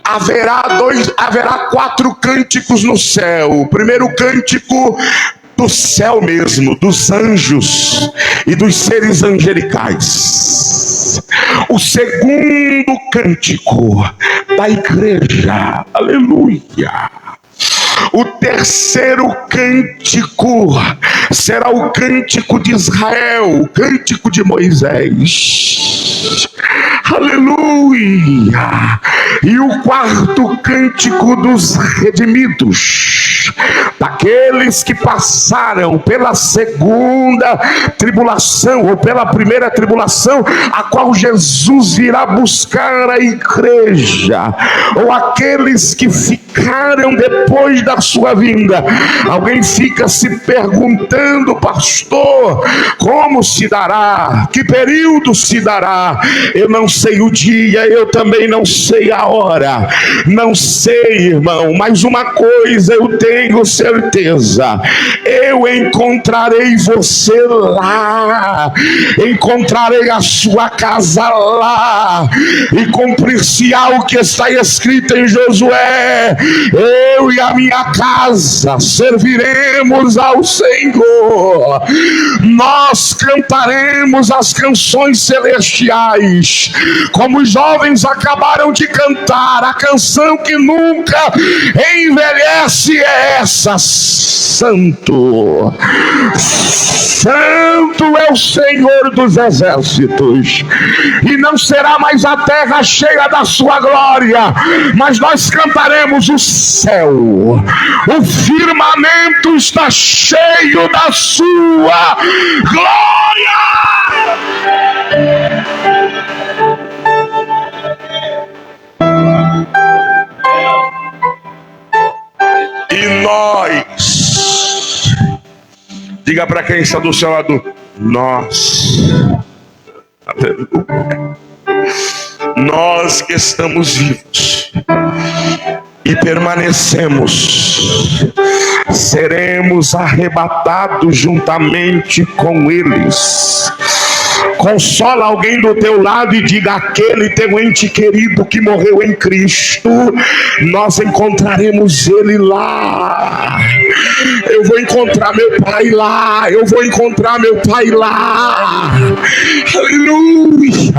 Haverá 4 cânticos no céu. O primeiro cântico do céu mesmo, dos anjos e dos seres angelicais. O segundo cântico da igreja, aleluia. O terceiro cântico será o cântico de Israel, o cântico de Moisés. Aleluia! E o quarto cântico dos redimidos, daqueles que passaram pela segunda tribulação, ou pela primeira tribulação, a qual Jesus virá buscar a igreja, ou aqueles que ficaram depois da sua vinda. Alguém fica se perguntando, pastor, como se dará? Que período se dará? Eu não sei o dia, eu também não sei a hora. Não sei, irmão, mas uma coisa eu tenho certeza: eu encontrarei você lá, encontrarei a sua casa lá, e cumprir-se-á o que está escrito em Josué: eu e a minha casa serviremos ao Senhor. Nós cantaremos as canções celestiais, como os jovens acabaram de cantar. A canção que nunca envelhece é essa: Santo, Santo é o Senhor dos exércitos. E não será mais a terra cheia da sua glória, mas nós cantaremos o céu. O firmamento está cheio da sua glória. E nós, diga para quem está do seu lado, nós, aleluia, nós que estamos vivos e permanecemos, seremos arrebatados juntamente com eles. Consola alguém do teu lado e diga: aquele teu ente querido que morreu em Cristo, nós encontraremos ele lá. Eu vou encontrar meu pai lá, eu vou encontrar meu pai lá. Aleluia!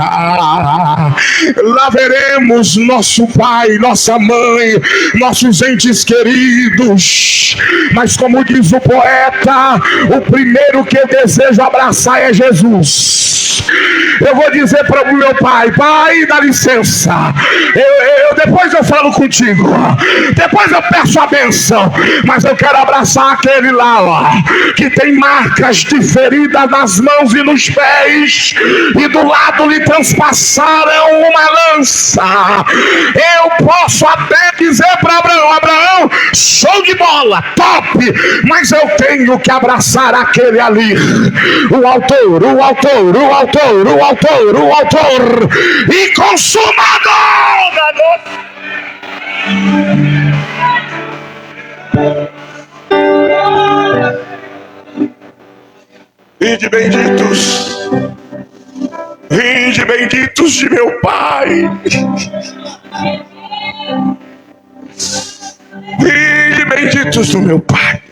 Lá veremos nosso pai, nossa mãe, nossos entes queridos. Mas como diz o poeta, o primeiro que eu desejo abraçar é Jesus. Eu vou dizer para o meu pai: pai, dá licença, depois eu falo contigo, depois eu peço a bênção, mas eu quero abraçar aquele lá, ó, que tem marcas de ferida nas mãos e nos pés, e do lado lhe transpassaram uma lança. Eu posso até dizer para Abraão: Abraão, show de bola, top, mas eu tenho que abraçar aquele ali, o autor, o autor, o autor, o autor, o autor e consumador da noite. Vinde benditos de meu Pai. Vinde benditos do meu Pai,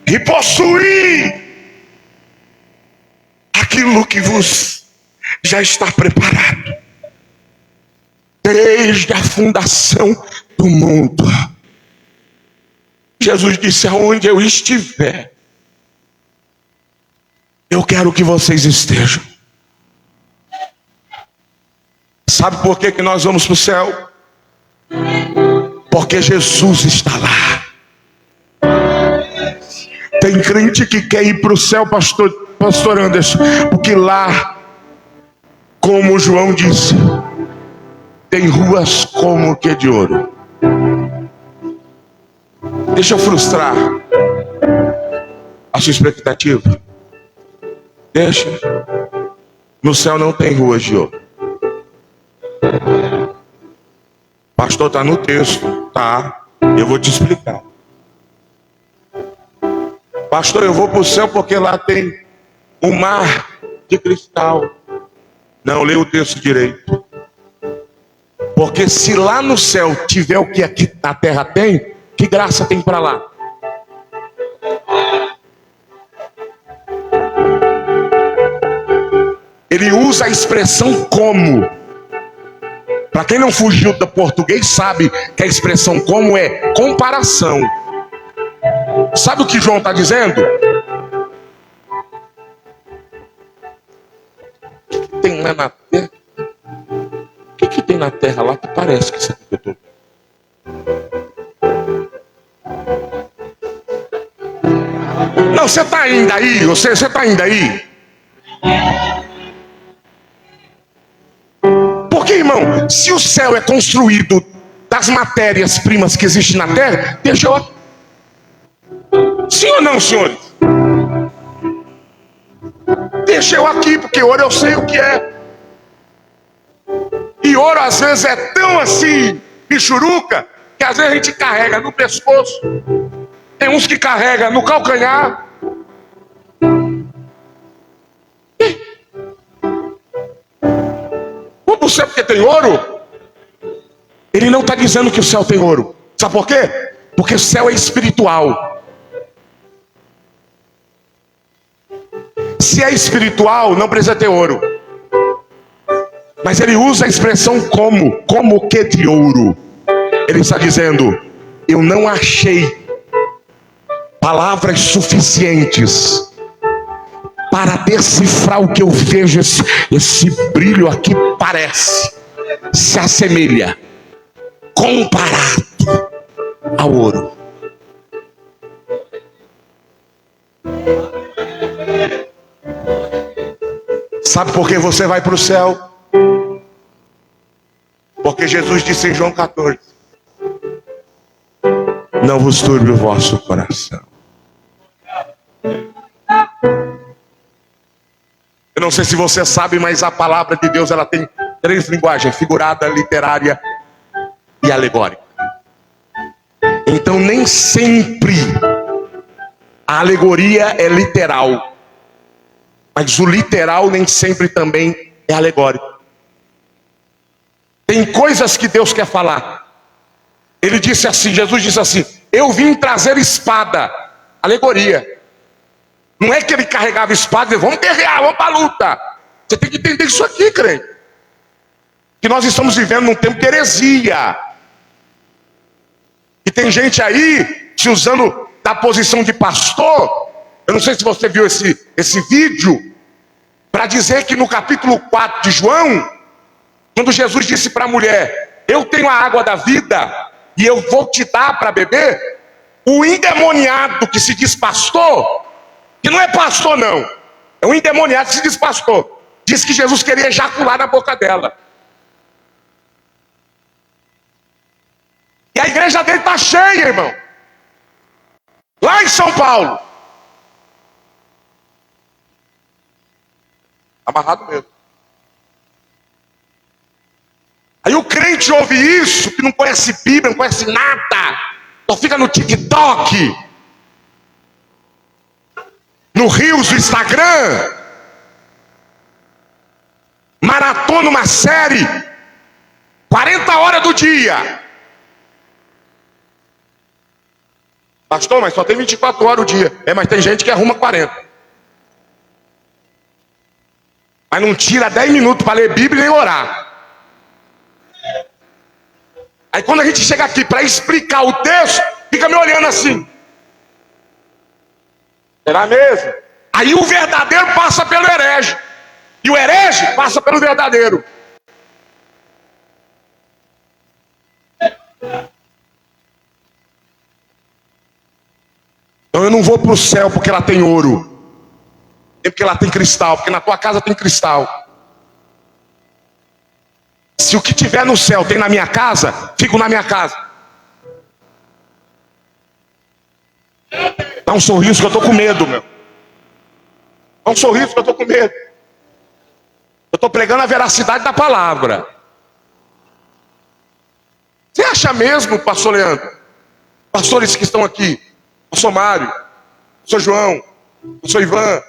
e possuí aquilo que vos já está preparado desde a fundação do mundo. Jesus disse: aonde eu estiver, eu quero que vocês estejam. Sabe por que nós vamos para o céu? Porque Jesus está lá. Tem crente que quer ir para o céu, pastor Anderson, porque lá, como João disse, tem ruas como que de ouro. Deixa eu frustrar a sua expectativa. Deixa. No céu não tem ruas de ouro. Pastor, está no texto. Tá, eu vou te explicar. Pastor, eu vou para o céu porque lá tem um mar de cristal. Não, leia o texto direito. Porque se lá no céu tiver o que aqui na terra tem, que graça tem para lá? Ele usa a expressão como. Para quem não fugiu do português sabe que a expressão como é comparação. Sabe o que João está dizendo? O que tem lá na terra? O que tem na terra lá que parece que isso aqui que eu estou? Não, você está ainda aí? Você está ainda aí? Porque, irmão, se o céu é construído das matérias-primas que existem na terra, deixa eu aqui. Sim ou não, senhores? Deixa eu aqui, porque ouro eu sei o que é. E ouro às vezes é tão assim, bichuruca, que às vezes a gente carrega no pescoço. Tem uns que carrega no calcanhar. Vamos pro céu porque tem ouro? Ele não está dizendo que o céu tem ouro. Sabe por quê? Porque o céu é espiritual. Se é espiritual, não precisa ter ouro. Mas ele usa a expressão como que de ouro. Ele está dizendo, eu não achei palavras suficientes para decifrar o que eu vejo. Esse brilho aqui parece, se assemelha, comparado ao ouro. Sabe por que você vai para o céu? Porque Jesus disse em João 14: não vos turbe o vosso coração. Eu não sei se você sabe, mas a palavra de Deus ela tem 3 linguagens: figurada, literária e alegórica. Então nem sempre a alegoria é literal. Mas o literal nem sempre também é alegórico. Tem coisas que Deus quer falar. Ele disse assim, Jesus disse assim: eu vim trazer espada. Alegoria. Não é que ele carregava espada e vamos guerrear, vamos para a luta. Você tem que entender isso aqui, crente. Que nós estamos vivendo num tempo de heresia. E tem gente aí se usando da posição de pastor. Eu não sei se você viu esse vídeo, para dizer que no capítulo 4 de João, quando Jesus disse para a mulher: eu tenho a água da vida e eu vou te dar para beber, o endemoniado que se diz pastor, que não é pastor não, é um endemoniado que se diz pastor, disse que Jesus queria ejacular na boca dela. E a igreja dele está cheia, irmão, lá em São Paulo. Amarrado mesmo. Aí o crente ouve isso, que não conhece Bíblia, não conhece nada, só fica no TikTok, no Reels do Instagram, maratona uma série, 40 horas do dia. Pastor, mas só tem 24 horas o dia. Mas tem gente que arruma 40. Mas não tira 10 minutos para ler Bíblia nem orar. Aí quando a gente chega aqui para explicar o texto, fica me olhando assim. Será mesmo? Aí o verdadeiro passa pelo herege. E o herege passa pelo verdadeiro. Então eu não vou para o céu porque lá tem ouro, nem porque lá tem cristal, porque na tua casa tem cristal. Se o que tiver no céu tem na minha casa, fico na minha casa. Dá um sorriso que eu estou com medo, meu. Dá um sorriso que eu estou com medo. Eu estou pregando a veracidade da palavra. Você acha mesmo, pastor Leandro, pastores que estão aqui, pastor Mário, pastor João, pastor Ivan,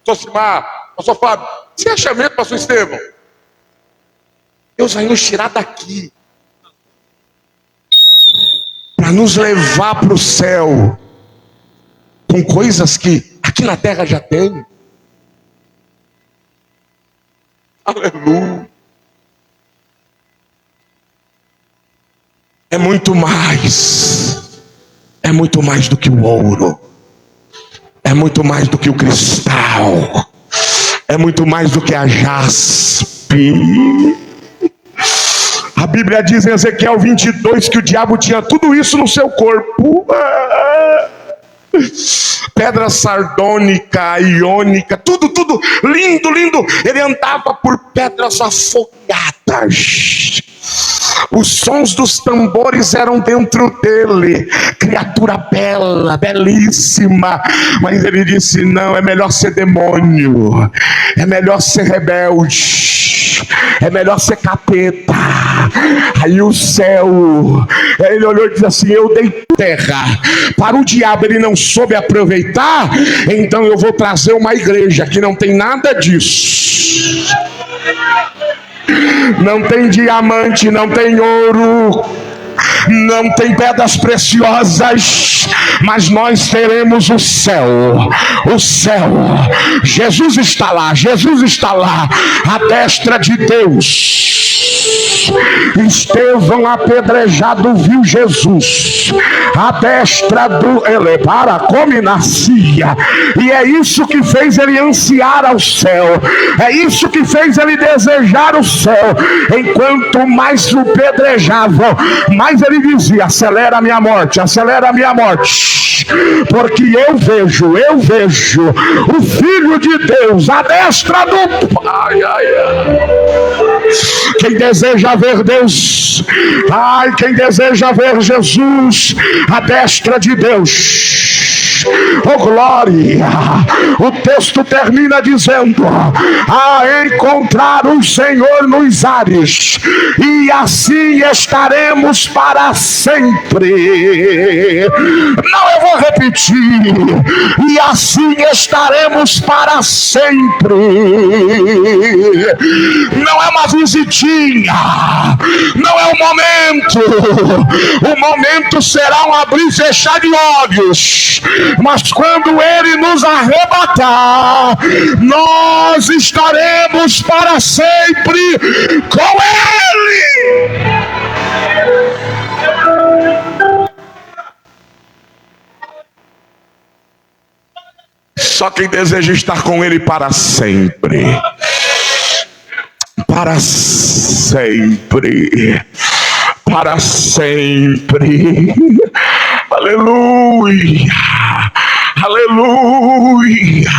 pastor Simar, pastor Fábio, você acha mesmo, pastor Estevão, Deus vai nos tirar daqui para nos levar para o céu com coisas que aqui na terra já tem? Aleluia. É muito mais do que o ouro, é muito mais do que o cristal, é muito mais do que a jaspe. A Bíblia diz em Ezequiel 22 que o diabo tinha tudo isso no seu corpo. Pedra sardônica, iônica, tudo lindo. Ele andava por pedras afogadas. Os sons dos tambores eram dentro dele. Criatura bela, belíssima. Mas ele disse: não, é melhor ser demônio, é melhor ser rebelde, é melhor ser capeta. Aí o céu, ele olhou e disse assim: eu dei terra para o diabo, ele não soube aproveitar, então eu vou trazer uma igreja que não tem nada disso. Não tem diamante, não tem ouro, não tem pedras preciosas, mas nós teremos o céu. O céu, Jesus está lá, à destra de Deus. Estevão apedrejado viu Jesus à destra do Elebara come nascia, e é isso que fez ele ansiar ao céu, é isso que fez ele desejar o céu. Enquanto mais o pedrejavam, mais ele dizia: acelera a minha morte, porque eu vejo o Filho de Deus à destra do Pai. Quem deseja ver Deus, quem deseja ver Jesus à destra de Deus, oh glória! O texto termina dizendo: a encontrar o Senhor nos ares, e assim estaremos para sempre. Não, eu vou repetir: e assim estaremos para sempre. Não é uma visitinha, não é um momento. O momento será um abrir e fechar de olhos, mas quando ele nos arrebatar, nós estaremos para sempre com ele. Só quem deseja estar com ele para sempre. Para sempre. Para sempre. Aleluia. Aleluia.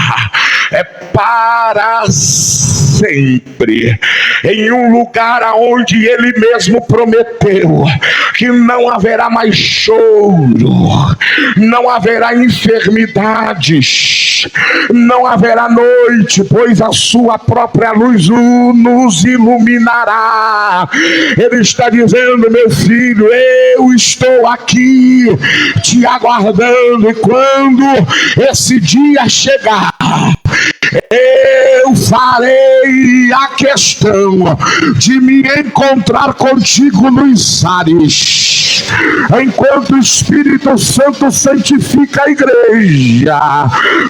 É para sempre, em um lugar aonde ele mesmo prometeu que não haverá mais choro, não haverá enfermidades, não haverá noite, pois a sua própria luz nos iluminará. Ele está dizendo: meu filho, eu estou aqui te aguardando, e quando esse dia chegar, eu farei a questão de me encontrar contigo nos ares, enquanto o Espírito Santo santifica a igreja,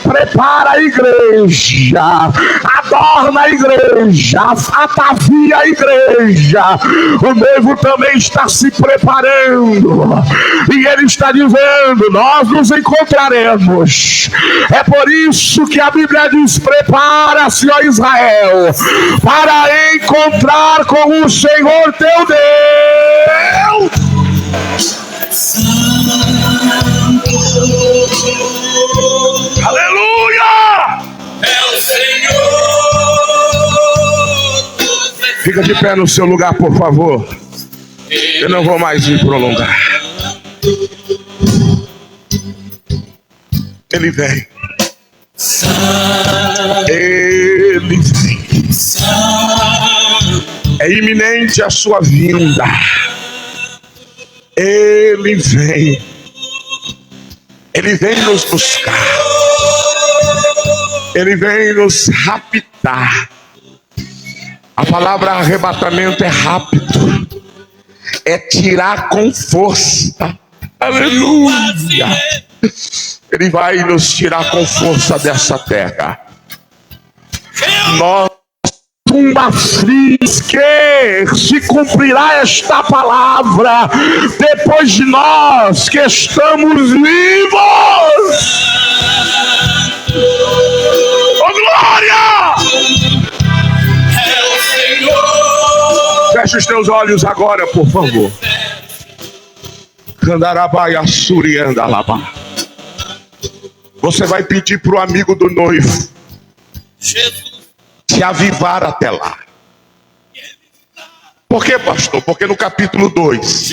prepara a igreja, adorna a igreja, atavia a igreja. O noivo também está se preparando, e ele está dizendo: nós nos encontraremos. É por isso que a Bíblia diz: prepara-se, ó Israel, para encontrar com o Senhor teu Deus. Aleluia! É o Senhor. Fica de pé no seu lugar, por favor. Eu não vou mais me prolongar. Ele vem. Ele vem. É iminente a sua vinda. Ele vem. Ele vem nos buscar. Ele vem nos raptar. A palavra arrebatamento é rápido. É tirar com força. Aleluia. Ele vai nos tirar com força dessa terra. Nós tumba frios que se cumprirá esta palavra depois de nós que estamos vivos. Oh, glória! É o Senhor. Feche os teus olhos agora, por favor. Candarabaia suriandalaba. Você vai pedir para o amigo do noivo Jesus. se avivar até lá. Por quê, pastor? Porque no capítulo 2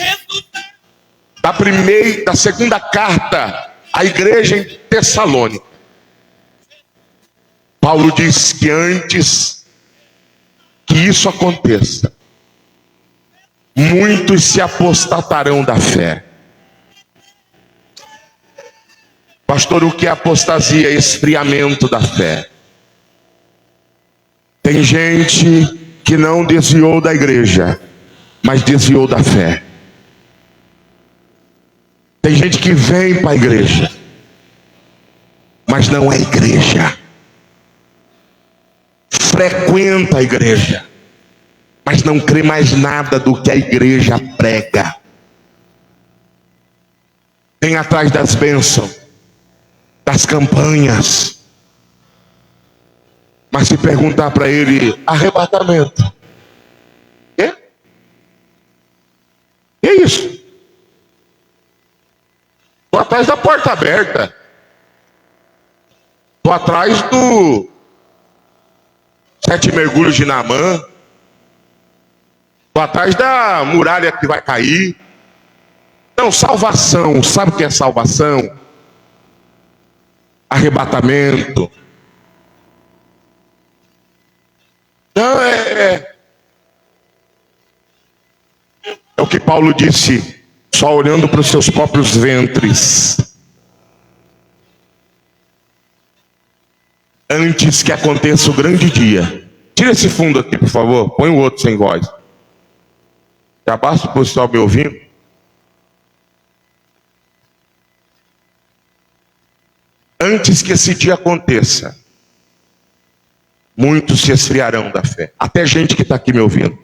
da segunda carta à igreja em Tessalônica, Paulo diz que antes que isso aconteça, muitos se apostatarão da fé. Pastor, o que é apostasia? Esfriamento da fé. Tem gente que não desviou da igreja, mas desviou da fé. Tem gente que vem para a igreja, mas não é igreja. Frequenta a igreja, mas não crê mais nada do que a igreja prega. Tem atrás das bênçãos, das campanhas. Mas se perguntar para ele, arrebatamento. Quê? Que é isso? Estou atrás da porta aberta. Estou atrás do 7 mergulhos de Naamã. Estou atrás da muralha que vai cair. Não, salvação. Sabe o que é salvação? Arrebatamento. Não, é o que Paulo disse, só olhando para os seus próprios ventres. Antes que aconteça o grande dia. Tira esse fundo aqui, por favor. Põe o outro sem voz. Já basta o pessoal me ouvindo? Antes que esse dia aconteça, muitos se esfriarão da fé. Até gente que está aqui me ouvindo.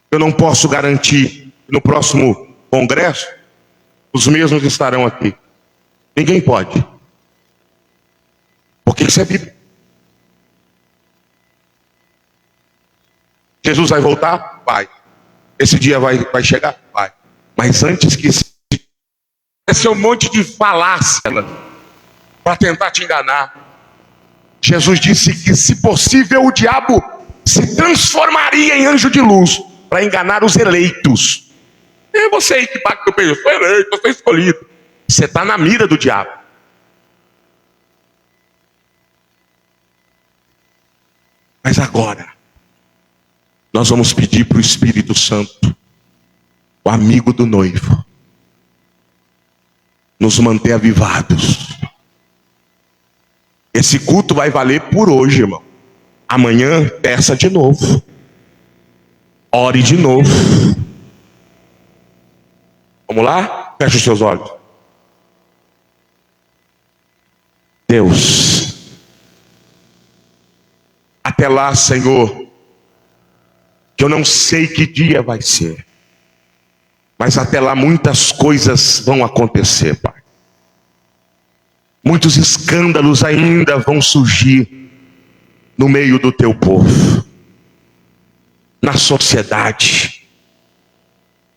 Eu não posso garantir que no próximo congresso os mesmos estarão aqui. Ninguém pode. Porque isso é Bíblia. Jesus vai voltar? Vai. Esse dia vai chegar? Vai. Mas antes que esse é um monte de falácia para tentar te enganar. Jesus disse que, se possível, o diabo se transformaria em anjo de luz para enganar os eleitos. E você aí que bate no peito, eu sou eleito, eu sou escolhido. Você está na mira do diabo. Mas agora, nós vamos pedir para o Espírito Santo, o amigo do noivo, nos manter avivados. Esse culto vai valer por hoje, irmão. Amanhã, peça de novo. Ore de novo. Vamos lá? Feche os seus olhos. Deus, até lá, Senhor, que eu não sei que dia vai ser, mas até lá muitas coisas vão acontecer, Pai. Muitos escândalos ainda vão surgir no meio do teu povo, na sociedade.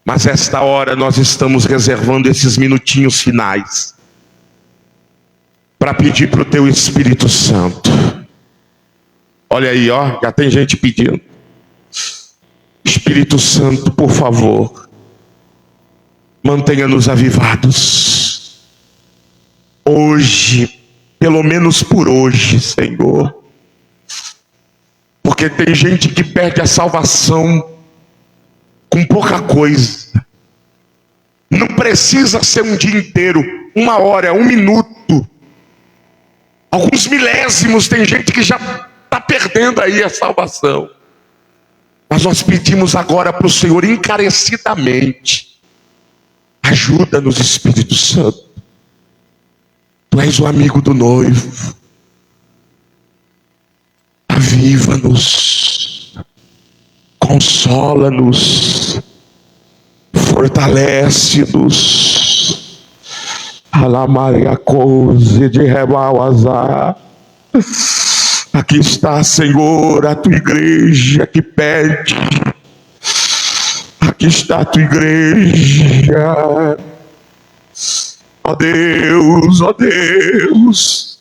Mas esta hora nós estamos reservando esses minutinhos finais para pedir para o teu Espírito Santo. Olha aí, ó, já tem gente pedindo. Espírito Santo, por favor, mantenha-nos avivados. Hoje, pelo menos por hoje, Senhor. Porque tem gente que perde a salvação com pouca coisa. Não precisa ser um dia inteiro, 1 hora, 1 minuto. Alguns milésimos, tem gente que já está perdendo aí a salvação. Mas nós pedimos agora para o Senhor encarecidamente: ajuda-nos, Espírito Santo. Tu és o amigo do noivo. Aviva-nos, consola-nos, fortalece-nos. Alamaria coze de Rebauazar. Aqui está, Senhor, a tua igreja que pede. Aqui está a tua igreja. Ó Deus, ó Deus.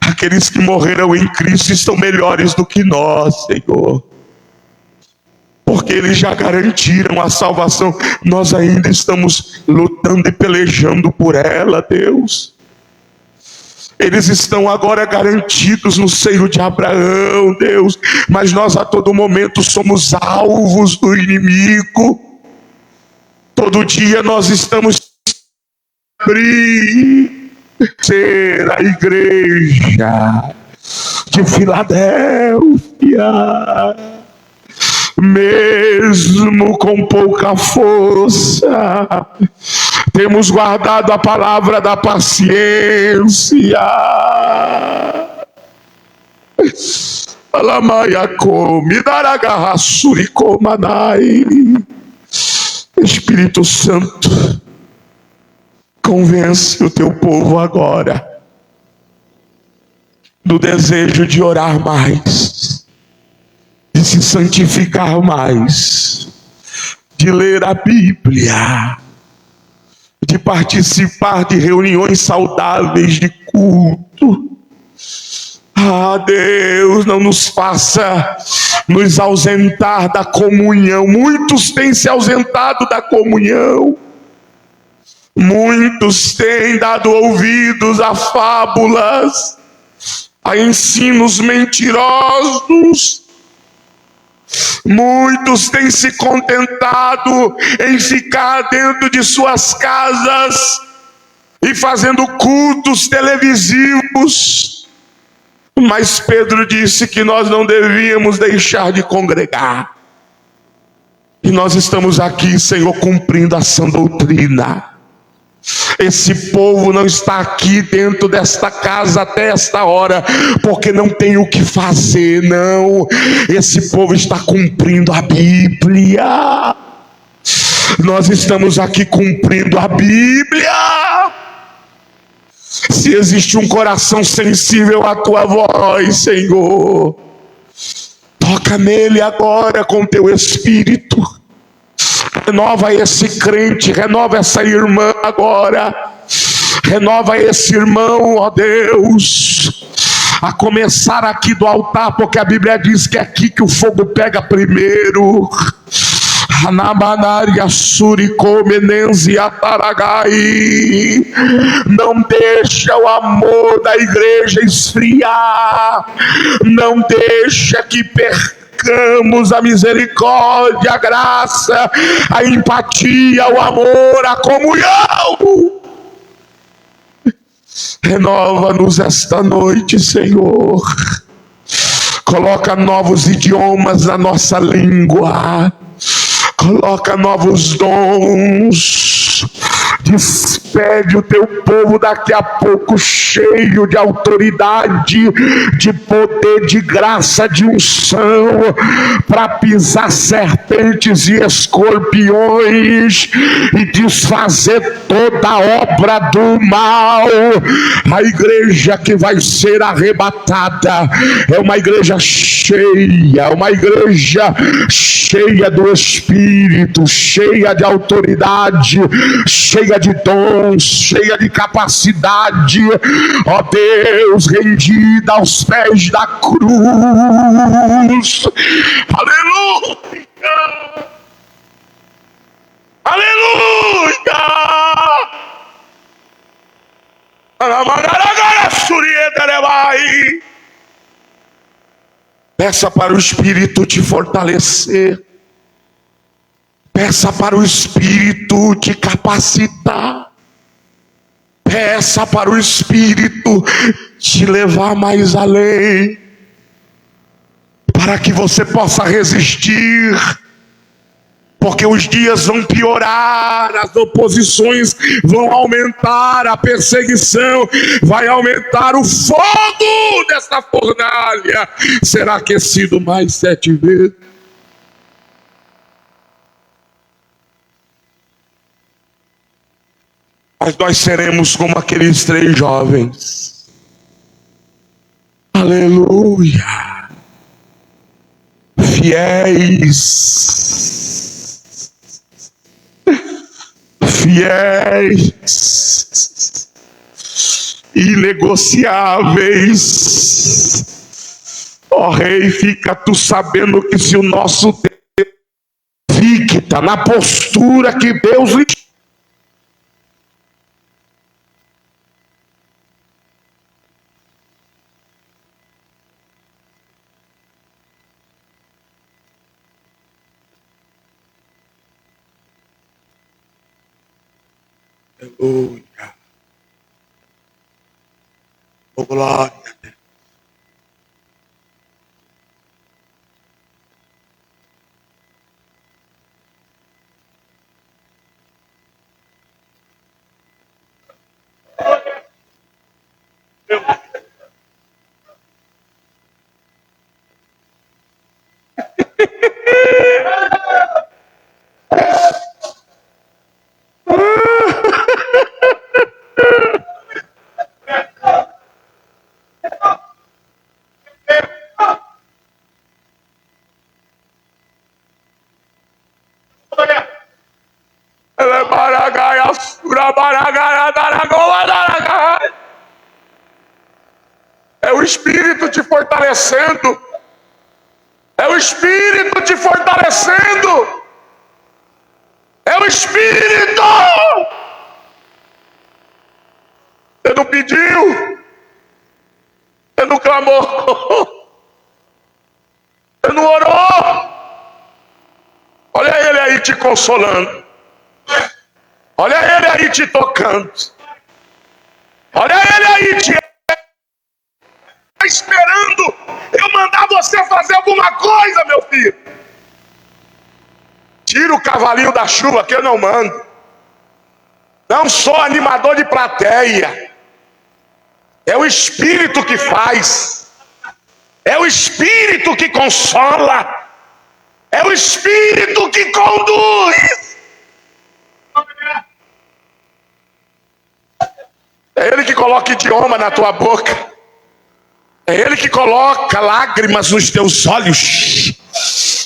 Aqueles que morreram em Cristo estão melhores do que nós, Senhor. Porque eles já garantiram a salvação. Nós ainda estamos lutando e pelejando por ela, Deus. Eles estão agora garantidos no seio de Abraão, Deus. Mas nós a todo momento somos alvos do inimigo. Todo dia nós estamos ser a igreja de Filadélfia, mesmo com pouca força, temos guardado a palavra da paciência. Espírito Santo, convence o teu povo agora do desejo de orar mais, de se santificar mais, de ler a Bíblia, de participar de reuniões saudáveis de culto. Ah, Deus, não nos faça nos ausentar da comunhão. Muitos têm se ausentado da comunhão. Muitos têm dado ouvidos a fábulas, a ensinos mentirosos. Muitos têm se contentado em ficar dentro de suas casas e fazendo cultos televisivos. Mas Pedro disse que nós não devíamos deixar de congregar. E nós estamos aqui, Senhor, cumprindo a sã doutrina. Esse povo não está aqui dentro desta casa até esta hora porque não tem o que fazer, não. Esse povo está cumprindo a Bíblia. Nós estamos aqui cumprindo a Bíblia. Se existe um coração sensível à tua voz, Senhor, toca nele agora com teu Espírito. Renova esse crente, renova essa irmã agora. Renova esse irmão, ó Deus. A começar aqui do altar, porque a Bíblia diz que é aqui que o fogo pega primeiro. Não deixa o amor da igreja esfriar. Não deixa que percamos a misericórdia, a graça, a empatia, o amor, a comunhão. Renova-nos esta noite, Senhor. Coloca novos idiomas na nossa língua. Coloca novos dons de despede o teu povo daqui a pouco cheio de autoridade, de poder, de graça, de unção, para pisar serpentes e escorpiões e desfazer toda a obra do mal. A igreja que vai ser arrebatada é uma igreja cheia, uma igreja cheia do Espírito, cheia de autoridade, cheia de dons, cheia de capacidade, ó Deus, rendida aos pés da cruz. Aleluia! Aleluia! Peça para o Espírito te fortalecer. Peça para o Espírito te capacitar. Peça para o Espírito te levar mais além, para que você possa resistir, porque os dias vão piorar, as oposições vão aumentar, a perseguição vai aumentar, o fogo dessa fornalha será aquecido mais 7 vezes. Mas nós seremos como aqueles 3 jovens. Aleluia. Fiéis. Fiéis. Inegociáveis. Ó Rei, fica tu sabendo que se o nosso Deus fica na postura que Deus lhe... Aleluia. Oh, glória. É o Espírito te fortalecendo. É o Espírito te fortalecendo. É o Espírito. Você não pediu. Você não clamou. Você não orou. Olha ele aí te consolando. Olha ele aí te tocando. Olha ele aí te esperando eu mandar você fazer alguma coisa, meu filho. Tira o cavalinho da chuva que eu não mando. Não sou animador de plateia. É o Espírito que faz. É o Espírito que consola. É o Espírito que conduz. É Ele que coloca idioma na tua boca. É Ele que coloca lágrimas nos teus olhos.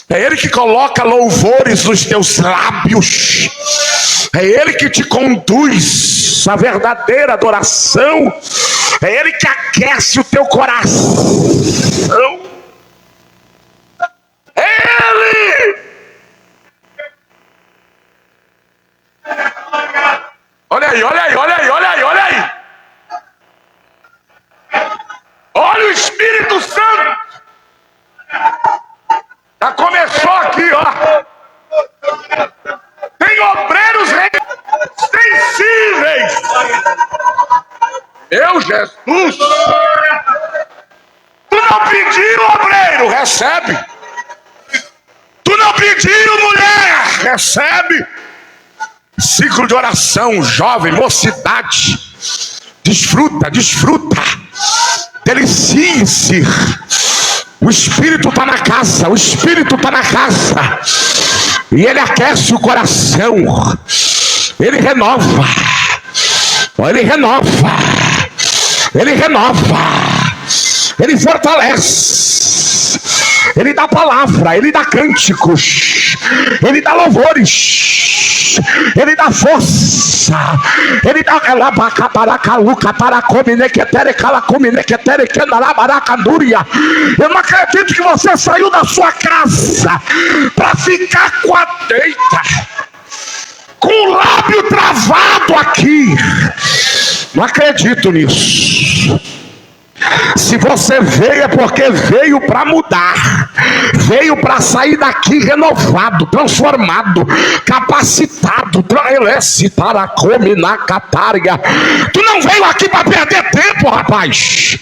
É Ele que coloca louvores nos teus lábios. É Ele que te conduz à verdadeira adoração. É Ele que aquece o teu coração. É Ele. Olha aí, olha aí, olha aí, olha aí, olha aí. Olha o Espírito Santo. Já começou aqui, ó. Tem obreiros sensíveis. Meu Jesus. Tu não pediu, obreiro, recebe. Tu não pediu, mulher, recebe. Ciclo de oração, jovem, mocidade. Desfruta, desfruta. Delicie-se. O Espírito está na casa, o Espírito está na casa. E ele aquece o coração. Ele renova. Ele renova. Ele renova. Ele fortalece. Ele dá palavra, ele dá cânticos, ele dá louvores, ele dá força, ele dá eu não acredito que você saiu da sua casa para ficar com a deita, com o lábio travado aqui. Não acredito nisso. Se você veio é porque veio para mudar, veio para sair daqui renovado, transformado, capacitado. Tu não veio aqui para perder tempo, rapaz.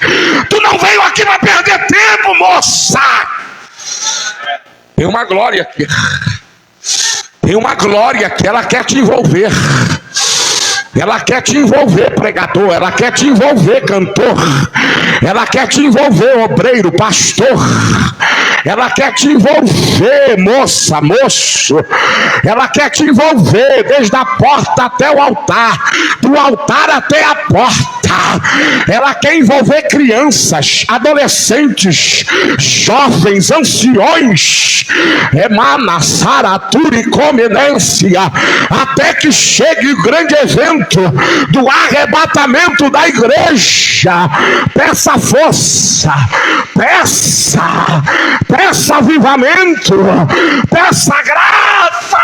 Tu não veio aqui para perder tempo, moça. Tem uma glória aqui. Tem uma glória que ela quer te envolver. Ela quer te envolver, pregador. Ela quer te envolver, cantor. Ela quer te envolver, obreiro, pastor. Ela quer te envolver, moça, moço. Ela quer te envolver desde a porta até o altar, do altar até a porta. Ela quer envolver crianças, adolescentes, jovens, anciões, emana, saratura e comenência, até que chegue o grande evento do arrebatamento da igreja. Peça força, peça avivamento, peça graça.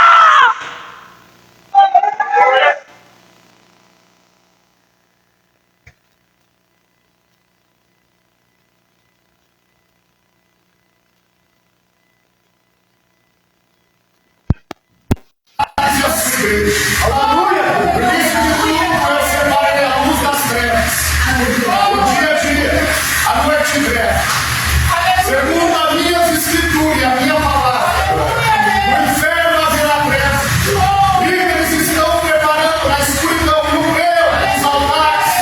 Aleluia! Você vai a luz das trevas. O dia, a noite breve. Segundo as minhas escrituras e a minha palavra, o inferno haverá trevas. Líderes estão preparando na escuridão, no breu, nos altares,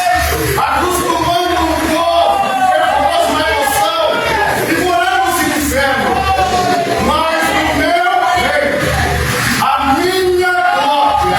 acostumando o povo, nervoso na emoção, figurando-se no inferno. Mas no meu reino, a minha glória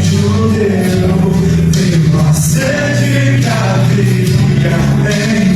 Judeu, veio a sede que a vida tem.